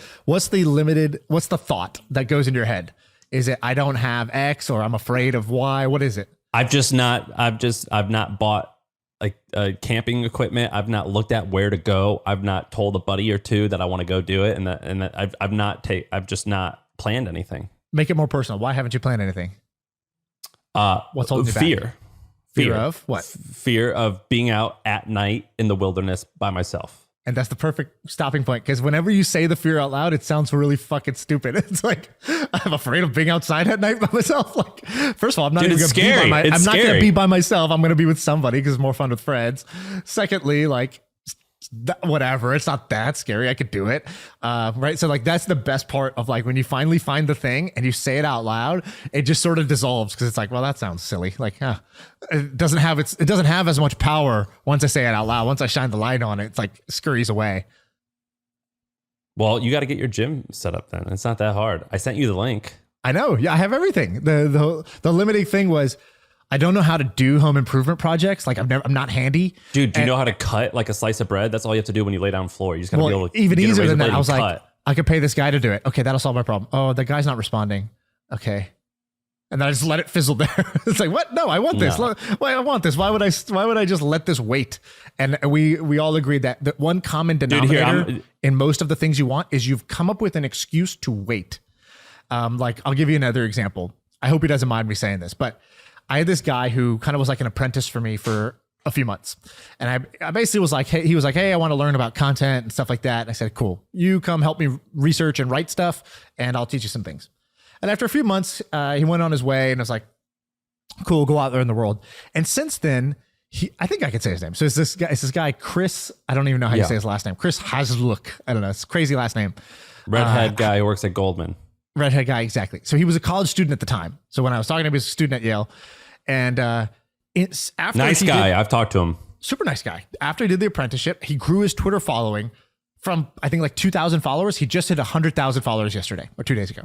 thought that goes in your head? Is it I don't have X or I'm afraid of Y? What is it? I've not bought like camping equipment. I've not looked at where to go. I've not told a buddy or two that I want to go do it, and that I've just not planned anything. Make it more personal. Why haven't you planned anything? What's holding you back? Fear of what? Fear of being out at night in the wilderness by myself. And that's the perfect stopping point, because whenever you say the fear out loud, it sounds really fucking stupid. It's like, I'm afraid of being outside at night by myself. Like, first of all, I'm not even going to be I'm not going to be by myself. I'm going to be with somebody because it's more fun with friends. Secondly, like, whatever, it's not that scary. I could do it. Right. So like, that's the best part of like, when you finally find the thing and you say it out loud, it just sort of dissolves. Cause it's like, well, that sounds silly. Like, it doesn't have as much power once I say it out loud. Once I shine the light on it, it's like scurries away. Well, you got to get your gym set up then. It's not that hard. I sent you the link. I know. Yeah. I have everything. The limiting thing was, I don't know how to do home improvement projects. Like I'm not handy. Dude, do you know how to cut like a slice of bread? That's all you have to do when you lay down on the floor. You just gotta be able to even easier than that. I was like, I could pay this guy to do it. Okay, that'll solve my problem. Oh, the guy's not responding. Okay. And then I just let it fizzle there. It's like, what? No, I want this. Why I want this? Why would I just let this wait? And we all agreed that the one common denominator in most of the things you want is you've come up with an excuse to wait. Like I'll give you another example. I hope he doesn't mind me saying this, but I had this guy who kind of was like an apprentice for me for a few months. And I basically was like, hey, he was like, hey, I want to learn about content and stuff like that. And I said, cool, you come help me research and write stuff and I'll teach you some things. And after a few months, he went on his way and I was like, cool, go out there in the world. And since then, I think I could say his name. So it's this guy, Chris, I don't even know how you say his last name. Chris Hasluk. I don't know. It's a crazy last name. Redhead guy who works at Goldman. Redhead guy, exactly. So he was a college student at the time. So when I was talking to him, he was a student at Yale. And it's after nice guy. I've talked to him. Super nice guy. After he did the apprenticeship, he grew his Twitter following from, I think, like 2,000 followers. He just hit 100,000 followers yesterday or 2 days ago.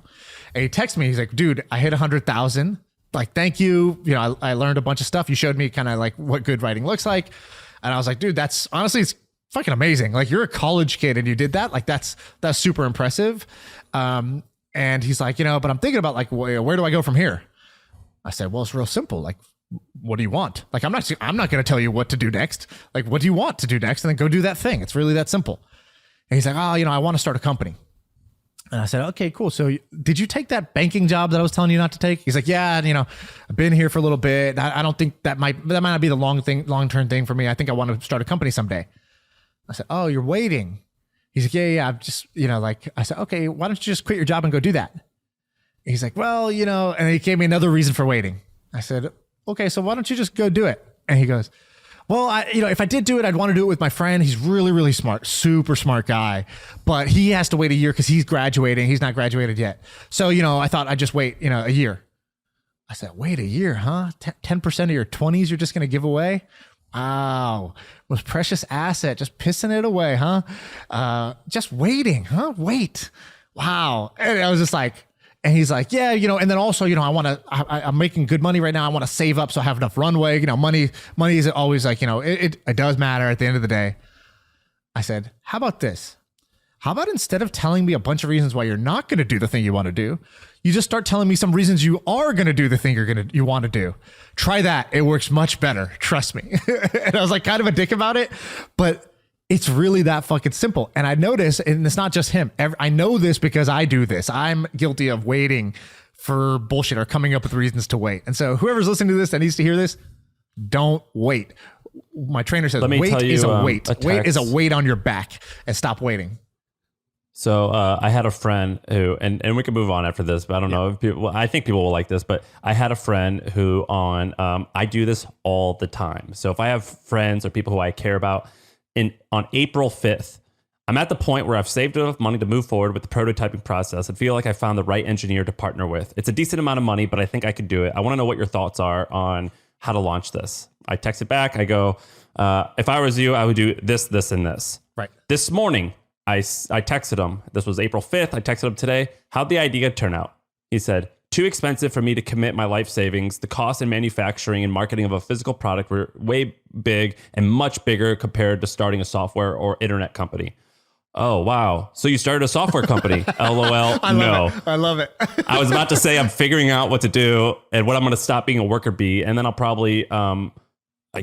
And he texted me. He's like, dude, I hit 100,000. Like, thank you. You know, I learned a bunch of stuff. You showed me kind of like what good writing looks like. And I was like, dude, that's honestly, it's fucking amazing. Like, you're a college kid and you did that. Like, that's super impressive. And he's like, you know, but I'm thinking about like, where do I go from here? I said, well, it's real simple. Like, what do you want? Like, I'm not going to tell you what to do next. Like, what do you want to do next? And then go do that thing. It's really that simple. And he's like, oh, you know, I want to start a company. And I said, okay, cool. So did you take that banking job that I was telling you not to take? He's like, yeah, you know, I've been here for a little bit. I don't think that might not be the long-term thing for me. I think I want to start a company someday. I said, oh, you're waiting. He's like, yeah, I'm just, you know, like, I said, okay, why don't you just quit your job and go do that? He's like, well, you know, and he gave me another reason for waiting. I said, okay, so why don't you just go do it? And he goes, well, you know, if I did do it, I'd want to do it with my friend. He's really, really smart, super smart guy, but he has to wait a year because he's graduating. He's not graduated yet. So, you know, I thought I'd just wait, you know, a year. I said, wait a year, huh? 10% of your 20s you're just going to give away? Wow. Most precious asset, just pissing it away, huh? Just waiting, huh? Wait. Wow. And I was just like, and he's like, yeah, you know, and then also, you know, I'm making good money right now. I want to save up so I have enough runway. You know, money is always like, you know, it does matter at the end of the day. I said, how about this? How about instead of telling me a bunch of reasons why you're not going to do the thing you want to do, you just start telling me some reasons you are going to do the thing you want to do. Try that. It works much better. Trust me. And I was like kind of a dick about it, but it's really that fucking simple. And I notice, and it's not just him. I know this because I do this. I'm guilty of waiting for bullshit or coming up with reasons to wait. And so whoever's listening to this that needs to hear this, don't wait. My trainer says, wait is a weight. Wait is a weight on your back, and stop waiting. So I had a friend who, and we can move on after this, but I don't know if people, I think people will like this, but I had a friend who I do this all the time. So if I have friends or people who I care about, on April 5th, I'm at the point where I've saved enough money to move forward with the prototyping process and feel like I found the right engineer to partner with. It's a decent amount of money, but I think I could do it. I want to know what your thoughts are on how to launch this. I texted back. I go, if I was you, I would do this, this, and this. Right. This morning, I texted him. This was April 5th. I texted him today. How'd the idea turn out? He said, too expensive for me to commit my life savings. The cost in manufacturing and marketing of a physical product were way big and much bigger compared to starting a software or internet company. Oh, wow. So you started a software company. LOL. No. I love it. I was about to say I'm figuring out what to do and what I'm going to stop being a worker bee. And then I'll probably, I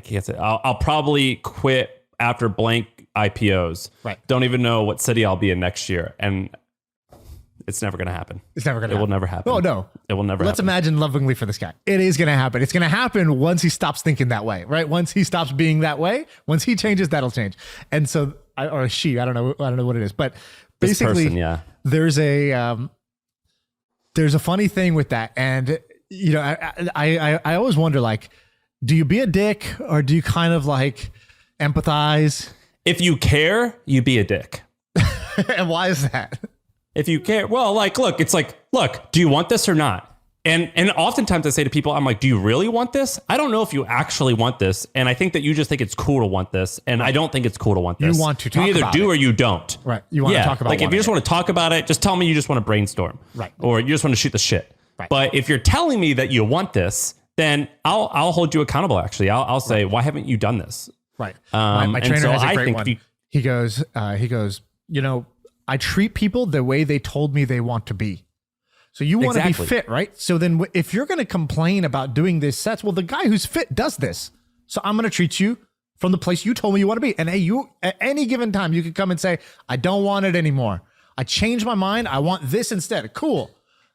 can't say, I'll probably quit after blank IPOs. Right. Don't even know what city I'll be in next year. And it's never going to happen. It's never going to happen. It will never happen. Oh, no. It will never Let's happen. imagine lovingly for this guy. It is going to happen. It's going to happen once he stops thinking that way, right? Once he stops being that way, once he changes, that'll change. And so, or she, I don't know what it is, but basically This person, yeah. there's a funny thing with that. And, you know, I always wonder, like, do you be a dick or do you kind of like empathize? If you care, you be a dick. And why is that? If you care, well, like, look, it's like, look, do you want this or not? And oftentimes I say to people, I'm like, do you really want this? I don't know if you actually want this. And I think that you just think it's cool to want this. And I don't think it's cool to want this. You want to talk about it. You either do or you don't. Right. You want to talk about it. Like, if you just want to talk about it, just tell me you just want to brainstorm. Right. Or you just want to shoot the shit. Right. But if you're telling me that you want this, then I'll hold you accountable, actually. I'll say, why haven't you done this? Right. My trainer so has a I great think one. He goes, you know, I treat people the way they told me they want to be. So you want to be fit, right? So then if you're going to complain about doing this sets, well, the guy who's fit does this. So I'm going to treat you from the place you told me you want to be. And hey, you at any given time, you could come and say, I don't want it anymore. I changed my mind. I want this instead. Cool.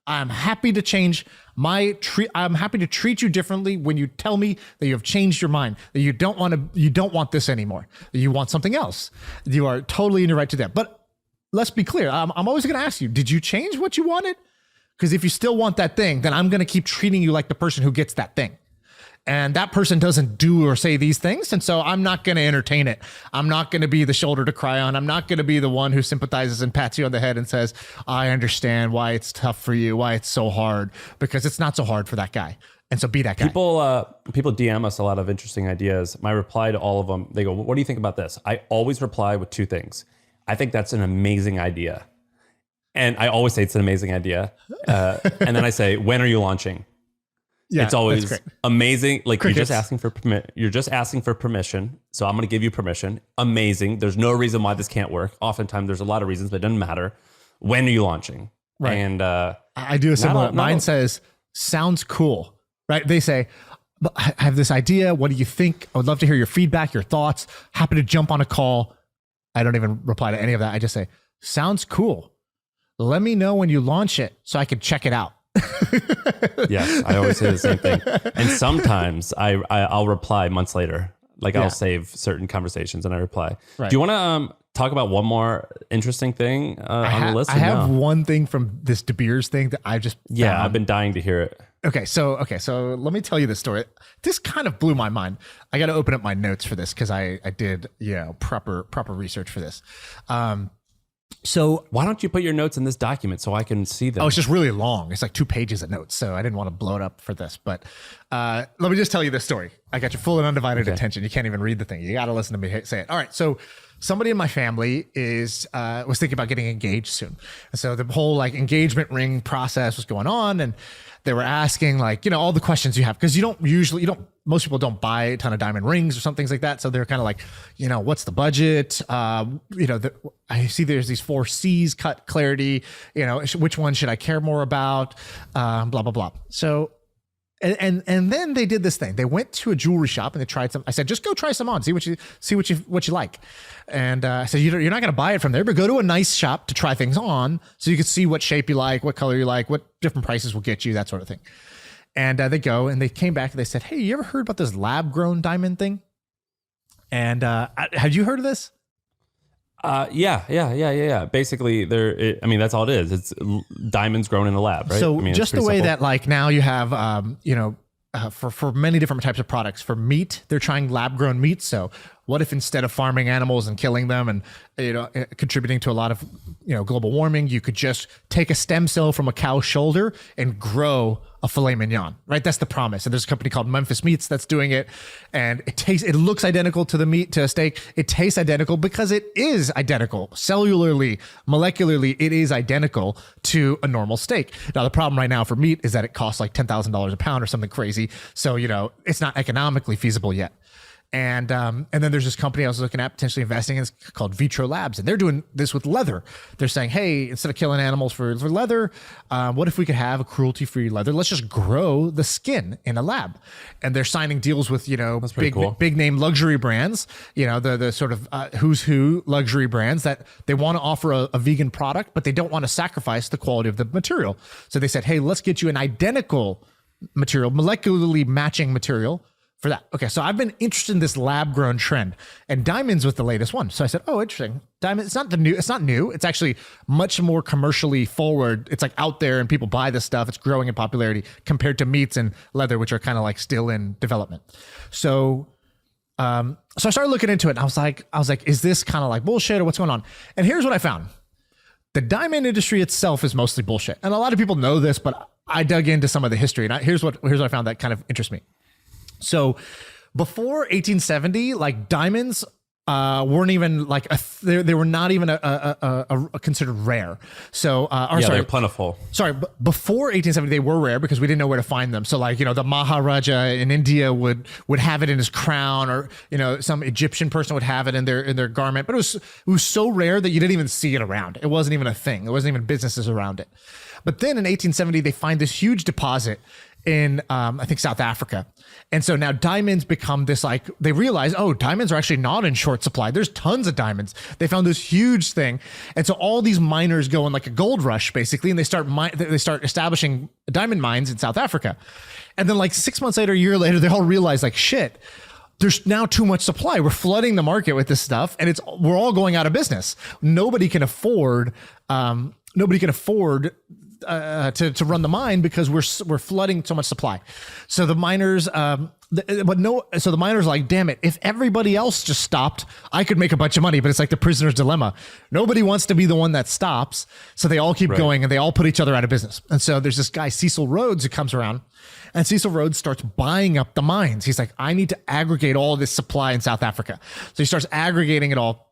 I'm happy to change I'm happy to treat you differently when you tell me that you have changed your mind, that you don't want this anymore, that you want something else. You are totally in your right to that. But let's be clear. I'm always going to ask you, did you change what you wanted? Because if you still want that thing, then I'm going to keep treating you like the person who gets that thing. And that person doesn't do or say these things. And so I'm not going to entertain it. I'm not going to be the shoulder to cry on. I'm not going to be the one who sympathizes and pats you on the head and says, I understand why it's tough for you, why it's so hard, because it's not so hard for that guy. And so be that guy. People DM us a lot of interesting ideas. My reply to all of them, they go, what do you think about this? I always reply with two things. I think that's an amazing idea. And I always say it's an amazing idea. And then I say, when are you launching? Yeah, it's always amazing. Like Crickets. You're just asking for permission. So I'm going to give you permission. Amazing. There's no reason why this can't work. Oftentimes there's a lot of reasons, but it doesn't matter. When are you launching? Right. And I do a similar. Mine says, sounds cool. Right. They say, I have this idea. What do you think? I would love to hear your feedback, your thoughts. Happy to jump on a call. I don't even reply to any of that. I just say, sounds cool. Let me know when you launch it so I can check it out. Yes, I always say the same thing. And sometimes I'll reply months later. Like I'll save certain conversations and I reply. Right. Do you want to talk about one more interesting thing on the list? I have one thing from this De Beers thing that I just found. I've been dying to hear it. Okay, so let me tell you this story. This kind of blew my mind. I got to open up my notes for this because I did proper research for this. So why don't you put your notes in this document so I can see them? Oh, it's just really long. It's like 2 pages of notes. So I didn't want to blow it up for this. But let me just tell you this story. I got your full and undivided attention. You can't even read the thing. You got to listen to me say it. All right. So somebody in my family was thinking about getting engaged soon. And so the whole like engagement ring process was going on. And they were asking like, all the questions you have, because most people don't buy a ton of diamond rings or some things like that. So they're kind of like, what's the budget? I see there's these 4 C's: cut, clarity, which one should I care more about? Blah, blah, blah. So, and then they did this thing. They went to a jewelry shop and they tried some. I said, just go try some on, see what you like. And I said, you're not going to buy it from there, but go to a nice shop to try things on so you can see what shape you like, what color you like, what different prices will get you, that sort of thing. And they go and they came back and they said, hey, you ever heard about this lab grown diamond thing? And have you heard of this? Yeah. Basically, that's all it is. It's diamonds grown in a lab, right? So just the way simple. That like now you have, for many different types of products. For meat, they're trying lab grown meat. So what if instead of farming animals and killing them and contributing to a lot of global warming, you could just take a stem cell from a cow's shoulder and grow a filet mignon, right? That's the promise. And there's a company called Memphis Meats that's doing it, and it looks identical to the meat, to a steak. It tastes identical because it is identical cellularly, molecularly. It is identical to a normal steak. Now the problem right now for meat is that it costs like $10,000 a pound or something crazy. So it's not economically feasible yet. And then there's this company I was looking at potentially investing in. It's called Vitro Labs, and they're doing this with leather. They're saying, hey, instead of killing animals for leather, what if we could have a cruelty-free leather? Let's just grow the skin in a lab. And they're signing deals with big name luxury brands, the sort of who's who luxury brands that they want to offer a vegan product, but they don't want to sacrifice the quality of the material. So they said, hey, let's get you an identical material, molecularly matching material for that. Okay, so I've been interested in this lab-grown trend, and diamonds was the latest one. So I said, oh, interesting. Diamond, it's not new. It's actually much more commercially forward. It's like out there and people buy this stuff. It's growing in popularity compared to meats and leather, which are kind of like still in development. So I started looking into it, and I was like, is this kind of like bullshit or what's going on? And here's what I found. The diamond industry itself is mostly bullshit. And a lot of people know this, but I dug into some of the history, and here's what I found that kind of interests me. So before 1870, like diamonds weren't even like they were not even a considered rare. So they're plentiful. Sorry, before 1870 they were rare because we didn't know where to find them. So like the Maharaja in India would have it in his crown, or some Egyptian person would have it in their garment. But it was so rare that you didn't even see it around. It wasn't even a thing. There wasn't even businesses around it. But then in 1870 they find this huge deposit in I think South Africa. And so now diamonds become this, like, they realize, oh, diamonds are actually not in short supply. There's tons of diamonds. They found this huge thing. And so all these miners go in like a gold rush basically, and they start establishing diamond mines in South Africa. And then like 6 months later, a year later, they all realize like, shit, there's now too much supply. We're flooding the market with this stuff, and we're all going out of business. Nobody can afford to run the mine because we're flooding so much supply. So the miners, so the miners are like, damn it, if everybody else just stopped, I could make a bunch of money. But it's like the prisoner's dilemma. Nobody wants to be the one that stops. So they all keep going, and they all put each other out of business. And so there's this guy, Cecil Rhodes, who comes around, and Cecil Rhodes starts buying up the mines. He's like, I need to aggregate all this supply in South Africa. So he starts aggregating it all.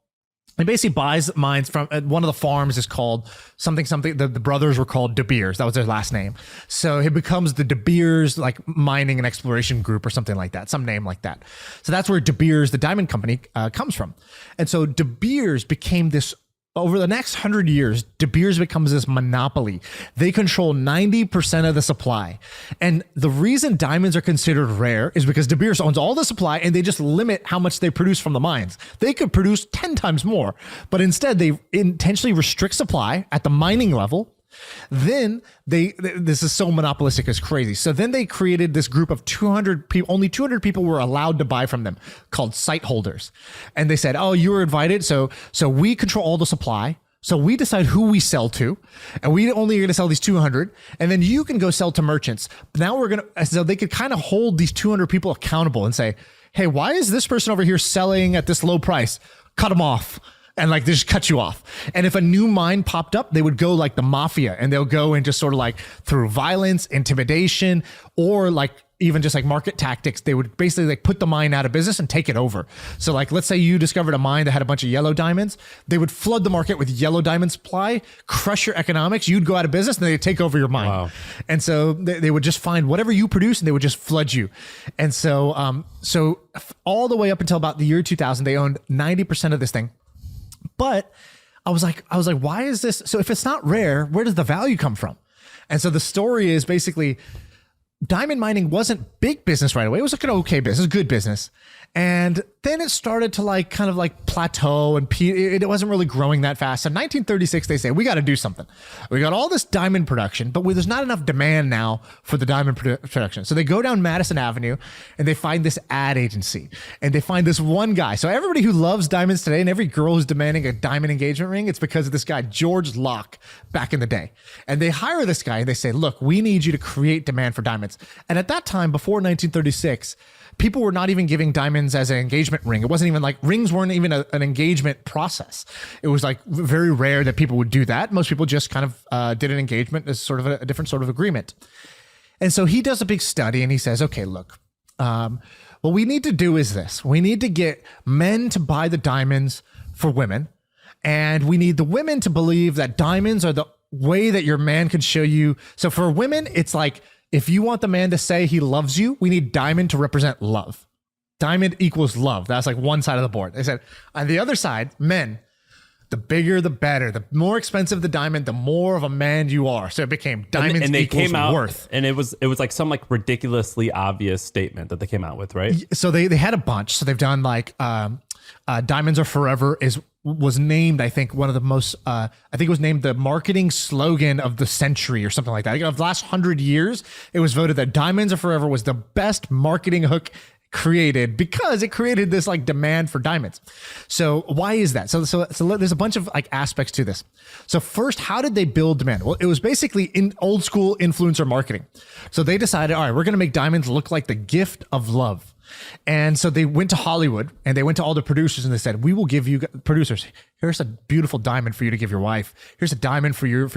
He basically buys mines from one of the farms is called something. The brothers were called De Beers. That was their last name. So it becomes the De Beers like mining and exploration group or something like that, some name like that. So that's where De Beers, the diamond company, comes from. And so De Beers became this. Over the next 100 years, De Beers becomes this monopoly. They control 90% of the supply. And the reason diamonds are considered rare is because De Beers owns all the supply, and they just limit how much they produce from the mines. They could produce 10 times more, but instead they intentionally restrict supply at the mining level. Then this is so monopolistic, it's crazy. So then they created this group of 200 people. Only 200 people were allowed to buy from them, called site holders. And they said, oh, you were invited. So we control all the supply. So we decide who we sell to, and we only are going to sell these 200, and then you can go sell to merchants. Now so they could kind of hold these 200 people accountable and say, hey, why is this person over here selling at this low price? Cut them off. And like, they just cut you off. And if a new mine popped up, they would go like the mafia, and they'll go and just sort of like through violence, intimidation, or like even just like market tactics, they would basically like put the mine out of business and take it over. So like, let's say you discovered a mine that had a bunch of yellow diamonds. They would flood the market with yellow diamond supply, crush your economics. You'd go out of business, and they'd take over your mine. Wow. And so they would just find whatever you produce, and they would just flood you. And so, so all the way up until about the year 2000, they owned 90% of this thing. But I was like, why is this? So if it's not rare, where does the value come from? And so the story is basically diamond mining wasn't big business right away. It was like an okay business, good business. And then it started to like kind of like plateau, and it wasn't really growing that fast. In 1936, they say, we got to do something. We got all this diamond production, but there's not enough demand now for the diamond production. So they go down Madison Avenue, and they find this ad agency, and they find this one guy. So everybody who loves diamonds today, and every girl who's demanding a diamond engagement ring, it's because of this guy, George Locke, back in the day. And they hire this guy, and they say, look, we need you to create demand for diamonds. And at that time, before 1936, people were not even giving diamonds as an engagement ring. It wasn't even like, rings weren't even an engagement process. It was like very rare that people would do that. Most people just kind of did an engagement as sort of a different sort of agreement. And so he does a big study, and he says, okay, look, what we need to do is this. We need to get men to buy the diamonds for women. And we need the women to believe that diamonds are the way that your man can show you. So for women, it's like, if you want the man to say he loves you, we need diamond to represent love. Diamond equals love. That's like one side of the board. They said, on the other side, men, the bigger, the better. The more expensive the diamond, the more of a man you are. So it became diamonds and they equals came out, worth. And it was like some like ridiculously obvious statement that they came out with, right? So they had a bunch. So they've done like diamonds are forever was named, I think, one of the most, I think it was named the marketing slogan of the century or something like that. I think of the last 100 years, it was voted that diamonds are forever was the best marketing hook created because it created this like demand for diamonds. So why is that? So there's a bunch of like aspects to this. So first, how did they build demand? Well, it was basically in old school influencer marketing. So they decided, all right, we're going to make diamonds look like the gift of love. And so they went to Hollywood, and they went to all the producers, and they said, we will give you producers, here's a beautiful diamond for you to give your wife. Here's a diamond for you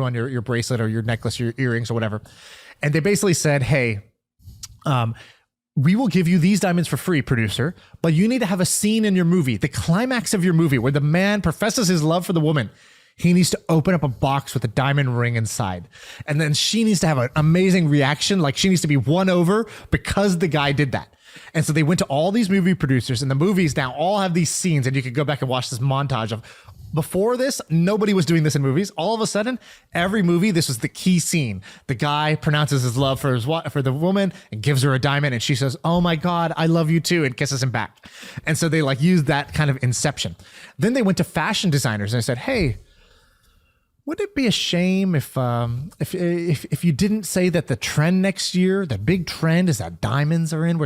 on your bracelet or your necklace, your earrings or whatever. And they basically said, hey, we will give you these diamonds for free, producer, but you need to have a scene in your movie, the climax of your movie, where the man professes his love for the woman. He needs to open up a box with a diamond ring inside. And then she needs to have an amazing reaction. Like she needs to be won over because the guy did that. And so they went to all these movie producers, and the movies now all have these scenes, and you can go back and watch this montage of Before this, nobody was doing this in movies. All of a sudden, every movie, this was the key scene. The guy pronounces his love for the woman and gives her a diamond, and she says, "Oh my God, I love you too," and kisses him back. And so they like used that kind of inception. Then they went to fashion designers and they said, "Hey, wouldn't it be a shame if you didn't say that the trend next year, the big trend is that diamonds are in?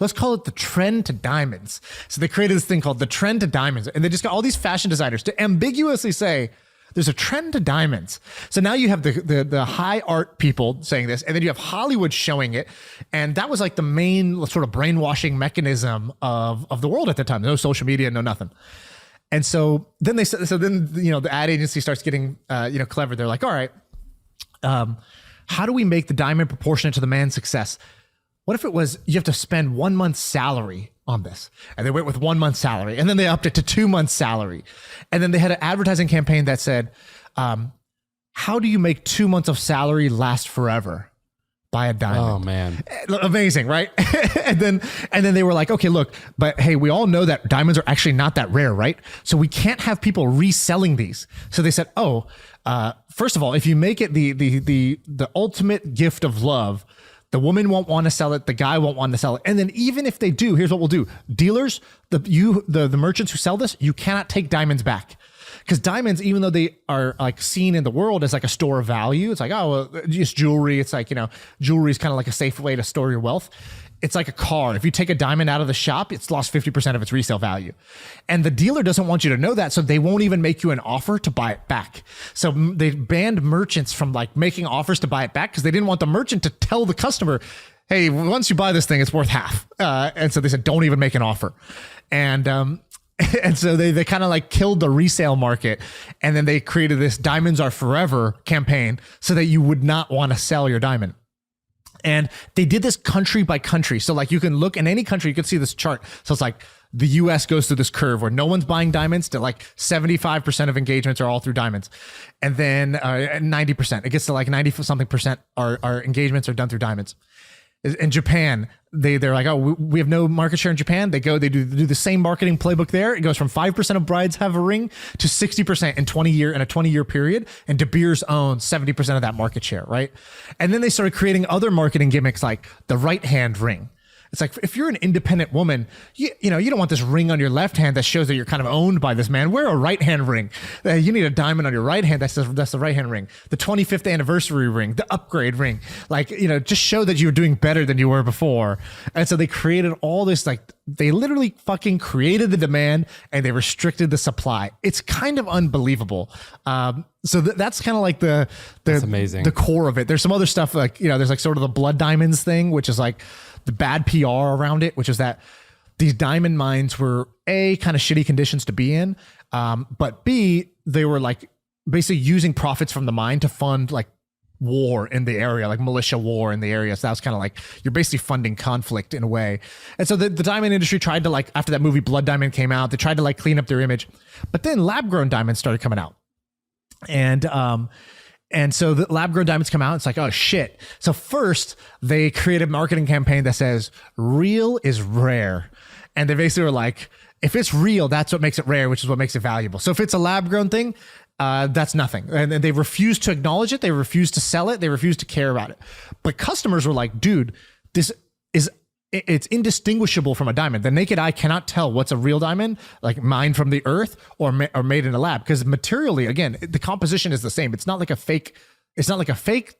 Let's call it the trend to diamonds." So they created this thing called the trend to diamonds, and they just got all these fashion designers to ambiguously say there's a trend to diamonds. So now you have the high art people saying this, and then you have Hollywood showing it, and that was like the main sort of brainwashing mechanism of the world at the time. No social media, no nothing. And so then the ad agency starts getting clever. They're like, all right, how do we make the diamond proportionate to the man's success? What if it was you have to spend 1 month's salary on this? And they went with 1 month's salary, and then they upped it to 2 months' salary, and then they had an advertising campaign that said, "How do you make 2 months of salary last forever? Buy a diamond." Oh man, amazing, right? and then they were like, okay, look, but hey, we all know that diamonds are actually not that rare, right? So we can't have people reselling these. So they said, first of all, if you make it the ultimate gift of love, the woman won't want to sell it, the guy won't want to sell it, and then even if they do, here's what we'll do: dealers, the merchants who sell this, you cannot take diamonds back. Because diamonds, even though they are like seen in the world as like a store of value, it's like, oh, well, just jewelry. It's like, jewelry is kind of like a safe way to store your wealth. It's like a car. If you take a diamond out of the shop, it's lost 50% of its resale value. And the dealer doesn't want you to know that, so they won't even make you an offer to buy it back. So they banned merchants from like making offers to buy it back because they didn't want the merchant to tell the customer, hey, once you buy this thing, it's worth half. And so they said, don't even make an offer. And so they kind of like killed the resale market, and then they created this "Diamonds Are Forever" campaign so that you would not want to sell your diamond. And they did this country by country. So like you can look in any country, you can see this chart. So it's like the US goes through this curve where no one's buying diamonds to like 75% of engagements are all through diamonds. And then 90%, it gets to like 90 something percent our engagements are done through diamonds. In Japan, they're like, oh, we have no market share in Japan. They do the same marketing playbook there. It goes from 5% of brides have a ring to 60% in a 20-year period. And De Beers owns 70% of that market share, right? And then they started creating other marketing gimmicks like the right hand ring. It's like, if you're an independent woman, you don't want this ring on your left hand that shows that you're kind of owned by this man. Wear a right hand ring. You need a diamond on your right hand. That's the right hand ring. The 25th anniversary ring, the upgrade ring. Like, just show that you're doing better than you were before. And so they created all this, like, they literally fucking created the demand and they restricted the supply. It's kind of unbelievable. So that's kind of like that's amazing. The core of it. There's some other stuff like, there's like sort of the blood diamonds thing, which is like the bad PR around it, which is that these diamond mines were A, kind of shitty conditions to be in, but B, they were like basically using profits from the mine to fund like war in the area, like militia war in the area. So that was kind of like, you're basically funding conflict in a way. And so the diamond industry tried to, like, after that movie Blood Diamond came out, they tried to like clean up their image, but then lab grown diamonds started coming out. And so the lab-grown diamonds come out. It's like, oh, shit. So first, they created a marketing campaign that says, real is rare. And they basically were like, if it's real, that's what makes it rare, which is what makes it valuable. So if it's a lab-grown thing, that's nothing. And they refused to acknowledge it. They refused to sell it. They refused to care about it. But customers were like, dude, it's indistinguishable from a diamond. The naked eye cannot tell what's a real diamond, like mined from the earth or made in a lab, because materially, again, the composition is the same. It's not like a fake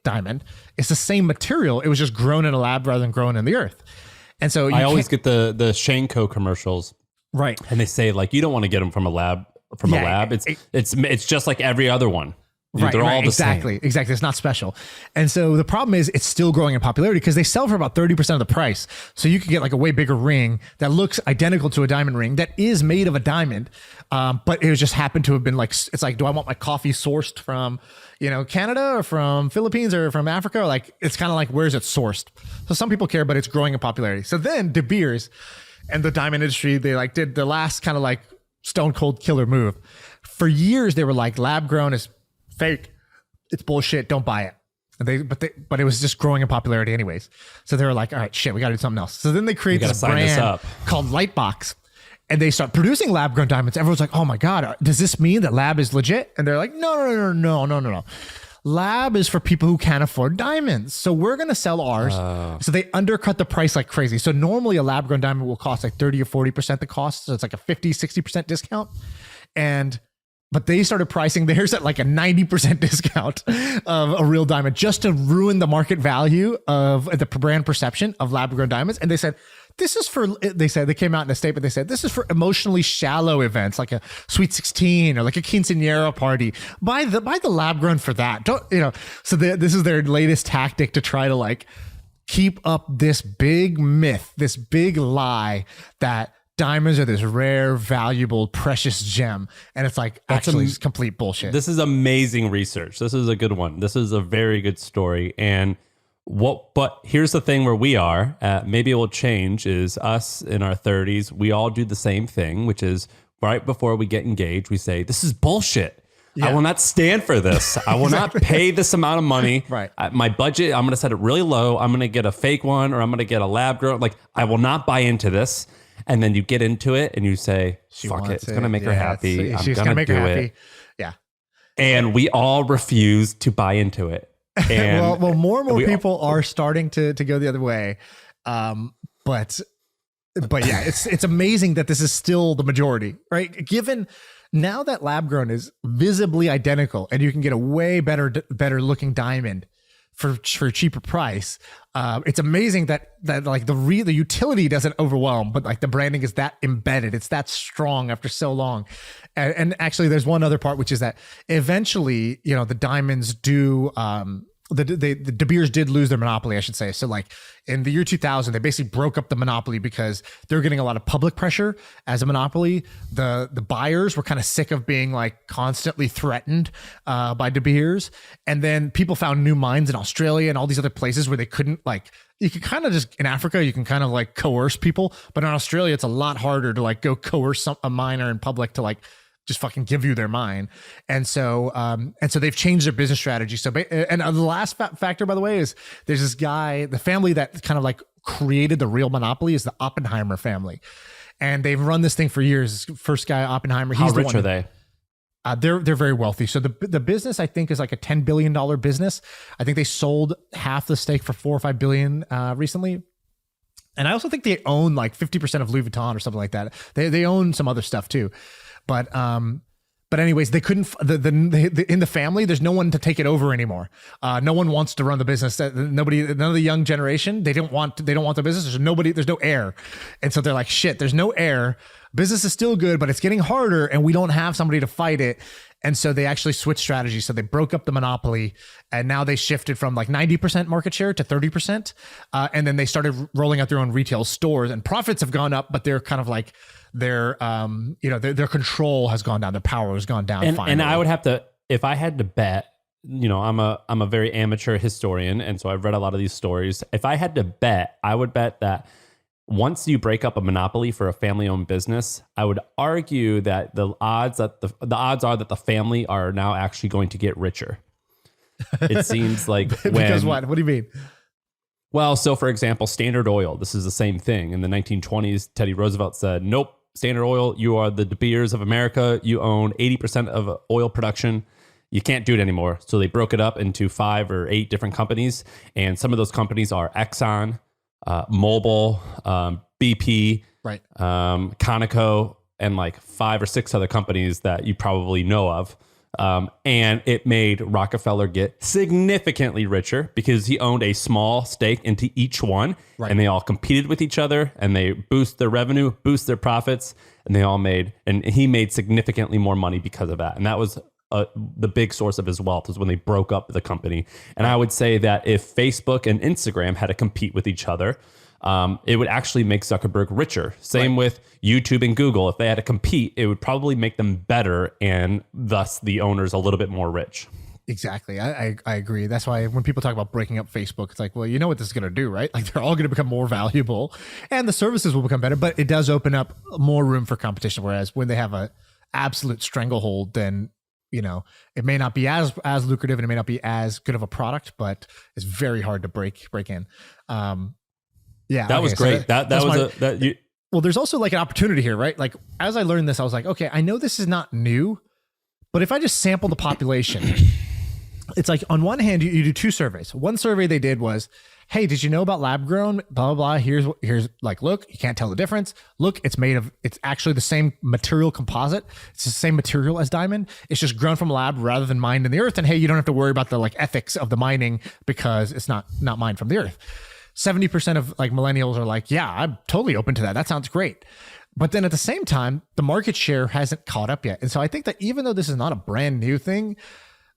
diamond. It's the same material. It was just grown in a lab rather than grown in the earth. And so I always get the Shanko commercials, right? And they say like, you don't want to get them from a lab. A lab, it's just like every other one. Right, they're all the same. Exactly. It's not special. And so the problem is it's still growing in popularity because they sell for about 30% of the price. So you could get like a way bigger ring that looks identical to a diamond ring that is made of a diamond. But it was just happened to have been like, it's like, do I want my coffee sourced from, Canada or from Philippines or from Africa? Or like, it's kind of like, where's it sourced? So some people care, but it's growing in popularity. So then De Beers and the diamond industry, they like did the last kind of like stone cold killer move. For years, they were like, lab grown is fake, it's bullshit, don't buy it. And but it was just growing in popularity anyways. So they were like, all right, shit, we gotta do something else. So then they create this brand called Lightbox. and they start producing lab grown diamonds. Everyone's like, oh my God, does this mean that lab is legit? And they're like, no. Lab is for people who can't afford diamonds. So we're going to sell ours. So they undercut the price like crazy. So normally a lab grown diamond will cost like 30 or 40% the cost. So it's like a 50, 60% discount. But they started pricing theirs at like a 90% discount of a real diamond just to ruin the market value of the brand perception of lab grown diamonds. And they said, they came out in a statement. They said, this is for emotionally shallow events like a Sweet 16 or like a quinceanera party. Buy the lab grown for that. So this is their latest tactic to try to like keep up this big myth, this big lie that diamonds are this rare, valuable, precious gem. And it's like actually complete bullshit. This is amazing research. This is a good one. This is a very good story. And but here's the thing where we are, maybe it will change, is us in our 30s. We all do the same thing, which is right before we get engaged, we say, this is bullshit. Yeah. I will not stand for this. I will not pay this amount of money. Right. My budget, I'm going to set it really low. I'm going to get a fake one, or I'm going to get a lab grown. Like, I will not buy into this. And then you get into it and you say, fuck it. It's going to make her happy. I'm going to do it. Yeah. And we all refuse to buy into it. And well, more and more people are starting to go the other way. But yeah, it's amazing that this is still the majority, right? Given now that lab grown is visibly identical and you can get a way better looking diamond for a cheaper price. It's amazing that like the utility doesn't overwhelm, but like the branding is that embedded. It's that strong after so long. And actually there's one other part, which is that eventually, the diamonds do, the De Beers did lose their monopoly, I should say. So like in the year 2000, they basically broke up the monopoly because they were getting a lot of public pressure as a monopoly. The buyers were kind of sick of being like constantly threatened by De Beers. And then people found new mines in Australia and all these other places where they couldn't you can kind of just, in Africa, you can kind of like coerce people. But in Australia, it's a lot harder to like go coerce a miner in public to like just fucking give you their mine. And so they've changed their business strategy. So, and the last factor, by the way, is there's this guy, the family that kind of like created the real monopoly is the Oppenheimer family. And they've run this thing for years. First guy, Oppenheimer. How rich are they? They're very wealthy. So the business, I think, is like a $10 billion business. I think they sold half the stake for $4 or $5 billion recently. And I also think they own like 50% of Louis Vuitton or something like that. They own some other stuff too. But anyways, they couldn't. In the family, there's no one to take it over anymore. No one wants to run the business. None of the young generation. They don't want the business. There's no heir, and so they're like, shit. There's no heir. Business is still good, but it's getting harder, and we don't have somebody to fight it. And so they actually switched strategies. So they broke up the monopoly, and now they shifted from like 90% market share to 30%. And then they started rolling out their own retail stores, and profits have gone up, but they're kind of like their control has gone down, their power has gone down. And I would have to, if I had to bet, I'm a very amateur historian, and so I've read a lot of these stories. If I had to bet, I would bet that once you break up a monopoly for a family-owned business, I would argue that the odds are that the family are now actually going to get richer. It seems like because what? What do you mean? Well, so for example, Standard Oil. This is the same thing. In the 1920s, Teddy Roosevelt said, "Nope, Standard Oil, you are the De Beers of America. You own 80% of oil production. You can't do it anymore." So they broke it up into 5 or 8 different companies, and some of those companies are Exxon, Mobil, BP, right, Conoco, and like 5 or 6 other companies that you probably know of. And it made Rockefeller get significantly richer because he owned a small stake into each one, right, and they all competed with each other, and they boost their revenue, boost their profits, and he made significantly more money because of that. And that was the big source of his wealth, was when they broke up the company. And I would say that if Facebook and Instagram had to compete with each other, it would actually make Zuckerberg richer. Same with YouTube and Google. If they had to compete, it would probably make them better, and thus the owners a little bit more rich. Exactly. I agree. That's why when people talk about breaking up Facebook, it's like, well, you know what this is going to do, right? Like they're all going to become more valuable and the services will become better, but it does open up more room for competition. Whereas when they have a absolute stranglehold, then it may not be as lucrative and it may not be as good of a product, but it's very hard to break in. Yeah, that was great. So that was Well, there's also like an opportunity here, right? Like as I learned this, I was like, okay, I know this is not new, but if I just sample the population, it's like on one hand, you do 2 surveys. One survey they did was, hey, did you know about lab grown? Blah, blah, blah. Here's like, look, you can't tell the difference. Look, it's actually the same material composite. It's the same material as diamond. It's just grown from a lab rather than mined in the earth. And hey, you don't have to worry about the like ethics of the mining because it's not mined from the earth. 70% of like millennials are like, yeah, I'm totally open to that. That sounds great. But then at the same time, the market share hasn't caught up yet. And so I think that even though this is not a brand new thing,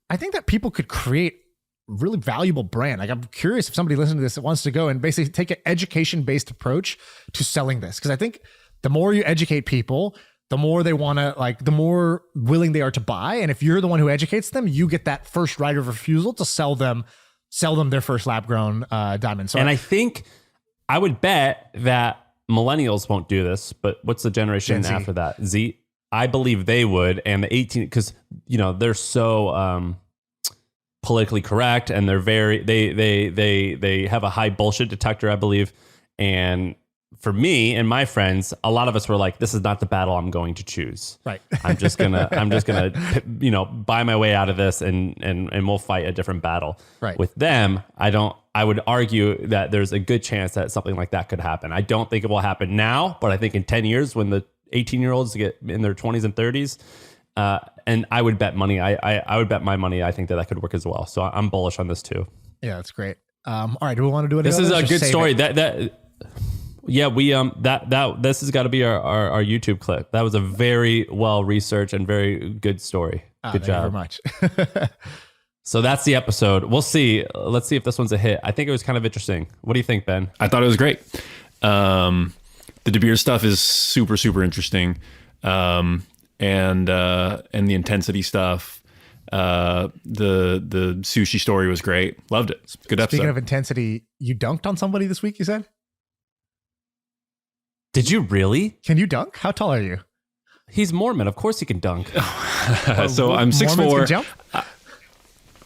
I think that people could create really valuable brand. Like I'm curious if somebody listening to this that wants to go and basically take an education-based approach to selling this. Because I think the more you educate people, the more they want to like, the more willing they are to buy. And if you're the one who educates them, you get that first right of refusal to sell them their first lab grown diamond. So, and I think I would bet that millennials won't do this, but what's the generation after that? Z. I believe they would, and the 18, because they're so politically correct, and they're very they have a high bullshit detector, I believe. And for me and my friends, a lot of us were like, this is not the battle I'm going to choose. Right. I'm just gonna buy my way out of this, and we'll fight a different battle. Right. With them, I would argue that there's a good chance that something like that could happen. I don't think it will happen now, but I think in 10 years when the 18-year-olds get in their 20s and 30s, and I would bet money. I would bet my money. I think that could work as well. So I'm bullish on this too. Yeah, that's great. All right, do we want to do it? This is a good story. Yeah, we this has got to be our YouTube clip. That was a very well researched and very good story. Good job. Thank you very much. So that's the episode. We'll see. Let's see if this one's a hit. I think it was kind of interesting. What do you think, Ben? I thought it was great. The De Beers stuff is super, super interesting. And the intensity stuff. The sushi story was great. Loved it. Good episode. Speaking of intensity, you dunked on somebody this week, you said? Did you really? Can you dunk? How tall are you? He's Mormon. Of course he can dunk. So I'm 6'4". Mormons can jump?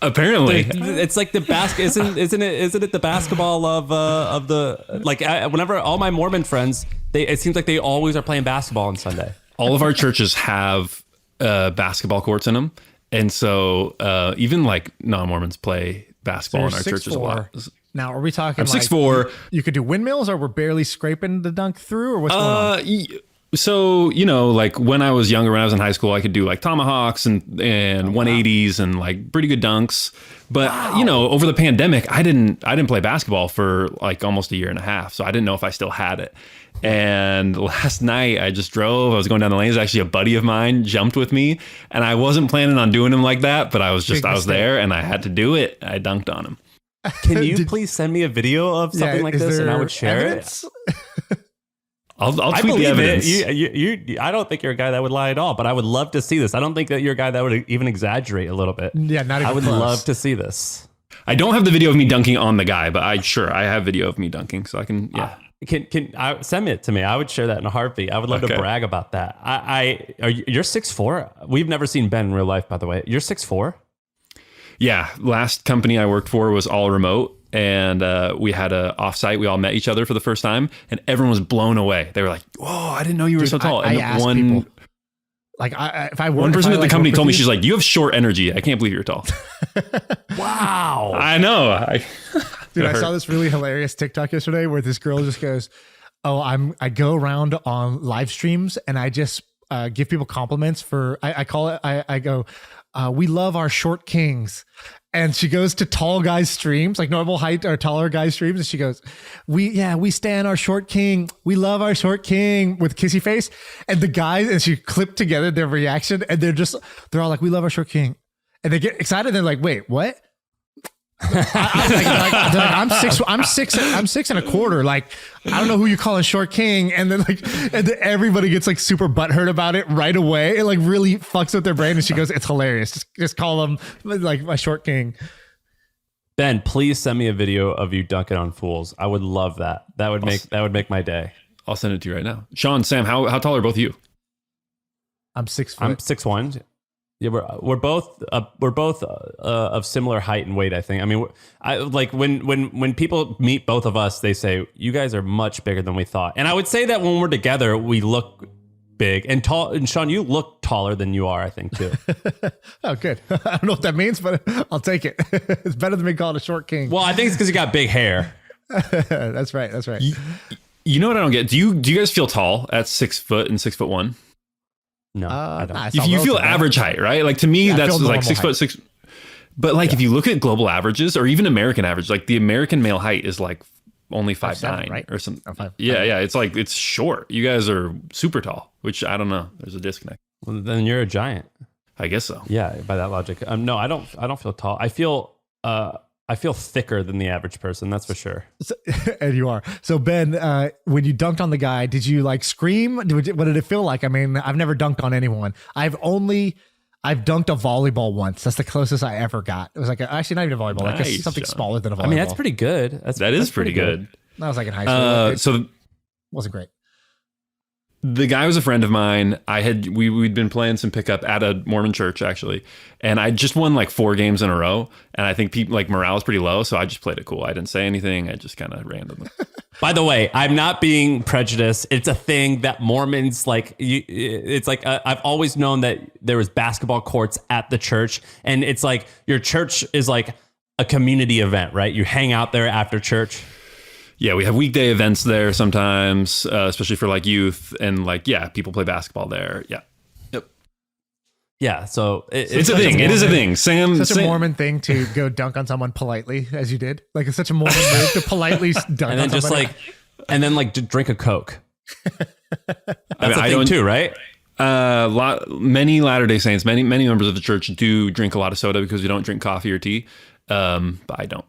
Apparently, it's like the basket. Isn't it the basketball of the like? Whenever all my Mormon friends, it seems like they always are playing basketball on Sunday. All of our churches have basketball courts in them, and so even like non-Mormons play basketball in our churches a lot. Now, are we talking? I'm 6'4". You could do windmills, or we're barely scraping the dunk through, or what's going on? So, like when I was younger, when I was in high school, I could do like tomahawks and 180s and like pretty good dunks. But, over the pandemic, I didn't play basketball for like almost a year and a half. So I didn't know if I still had it. And last night I just drove, I was going down the lanes. Actually, a buddy of mine jumped with me, and I wasn't planning on doing him like that, but I was there and I had to do it. I dunked on him. Can you please send me a video of something like this and I would share it? I'll tweet the evidence. I don't think you're a guy that would lie at all, but I would love to see this. I don't think that you're a guy that would even exaggerate a little bit. Yeah, not even I would close. love to see this. I don't have the video of me dunking on the guy, but I have video of me dunking, so I can. Yeah, can send it to me? I would share that in a heartbeat. I would love to brag about that. You're 6'4". We've never seen Ben in real life, by the way. You're 6'4". Yeah, last company I worked for was all remote. And we had a offsite. We all met each other for the first time, and everyone was blown away. They were like, "Whoa, I didn't know you were so tall." And I asked people, like, one person at the company told me, she's like, "You have short energy. I can't believe you're tall." Wow. I know. Dude, I saw this really hilarious TikTok yesterday where this girl just goes, "Oh, I go around on live streams and I just give people compliments for I call it I go, we love our short kings." And she goes to tall guys streams, like normal height or taller guys streams. And she goes, we stand our short king. We love our short king with kissy face. And the guys, and she clipped together their reaction. And they're all like, we love our short king. And they get excited. They're like, wait, what? I'm 6'1". Like, I don't know who you call a short king. And then everybody gets like super butthurt about it right away. It like really fucks with their brain. And she goes, it's hilarious. Just call them like my short king. Ben, please send me a video of you dunking on fools. I would love that. That would make my day. I'll send it to you right now. Shaan, Sam, how tall are both of you? I'm 6 foot. I'm 6'1". Yeah, we're both of similar height and weight. I think. I mean, I like when people meet both of us, they say you guys are much bigger than we thought. And I would say that when we're together, we look big and tall. And Shaan, you look taller than you are, I think, too. Oh, good. I don't know what that means, but I'll take it. It's better than being called a short king. Well, I think it's because you got big hair. That's right. That's right. You know what I don't get? Do you guys feel tall at 6 foot and 6'1"? No, I don't. Nah, it's If all you feel relative, average height, right? Like to me, I that's feel like normal 6 foot 6. But like if you look at global averages or even American average, like the American male height is like only 5'9", right? or something. Oh, 5'9". Yeah. It's like it's short. You guys are super tall, which I don't know. There's a disconnect. Well, then you're a giant. I guess so. Yeah, by that logic. No, I don't feel tall. I feel thicker than the average person. That's for sure. So, and you are. So Ben, when you dunked on the guy, did you like scream? What did it feel like? I mean, I've never dunked on anyone. I've dunked a volleyball once. That's the closest I ever got. It was like actually not even a volleyball, like Nice, something Shaan. smaller than a volleyball. I mean, that's pretty good. That is pretty good. That was like in high school. It So wasn't great. the guy was a friend of mine. We'd been playing some pickup at a Mormon church actually, and I just won like 4 games in a row. And I think people like morale was pretty low, so I just played it cool. I didn't say anything. I just kind of ran to them. By the way, I'm not being prejudiced. It's a thing that Mormons like. It's like I've always known that there was basketball courts at the church, and it's like your church is like a community event, right? You hang out there after church. Yeah, we have weekday events there sometimes, especially for like youth, and like people play basketball there. Yeah. Yep. Yeah, so It's a thing. It is a thing. Such a Mormon thing to go dunk on someone politely, as you did. Like it's such a Mormon move to politely dunk and then on just somebody. drink a Coke. That's a I thing don't- too, right? Many Latter-day Saints, many members of the church do drink a lot of soda because we don't drink coffee or tea. But I don't.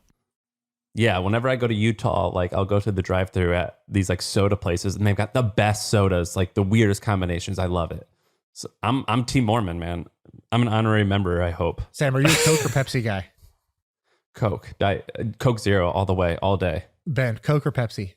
Yeah, whenever I go to Utah, like I'll go to the drive-thru at these like soda places, and they've got the best sodas, like the weirdest combinations. I love it. So I'm Team Mormon, man. I'm an honorary member. I hope. Sam, are you a Coke or Pepsi guy? Coke, Coke Zero, all the way, all day. Ben, Coke or Pepsi?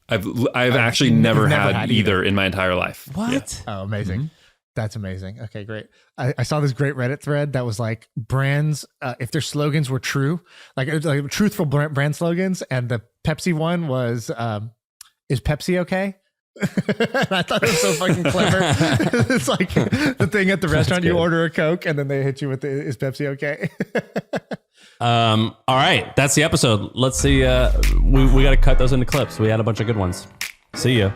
I've actually never had either in my entire life. What? Oh, amazing. Mm-hmm. That's amazing. Okay, great. I saw this great Reddit thread that was like brands, if their slogans were true, like it was like truthful brand slogans. And the Pepsi one was, is Pepsi okay? And I thought it was so fucking clever. It's like the thing at the restaurant, you order a Coke and then they hit you with is Pepsi okay? All right, that's the episode. Let's see. We got to cut those into clips. We had a bunch of good ones. See ya.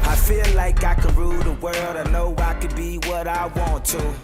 I feel like I can rule the world. I know I could be what I want to.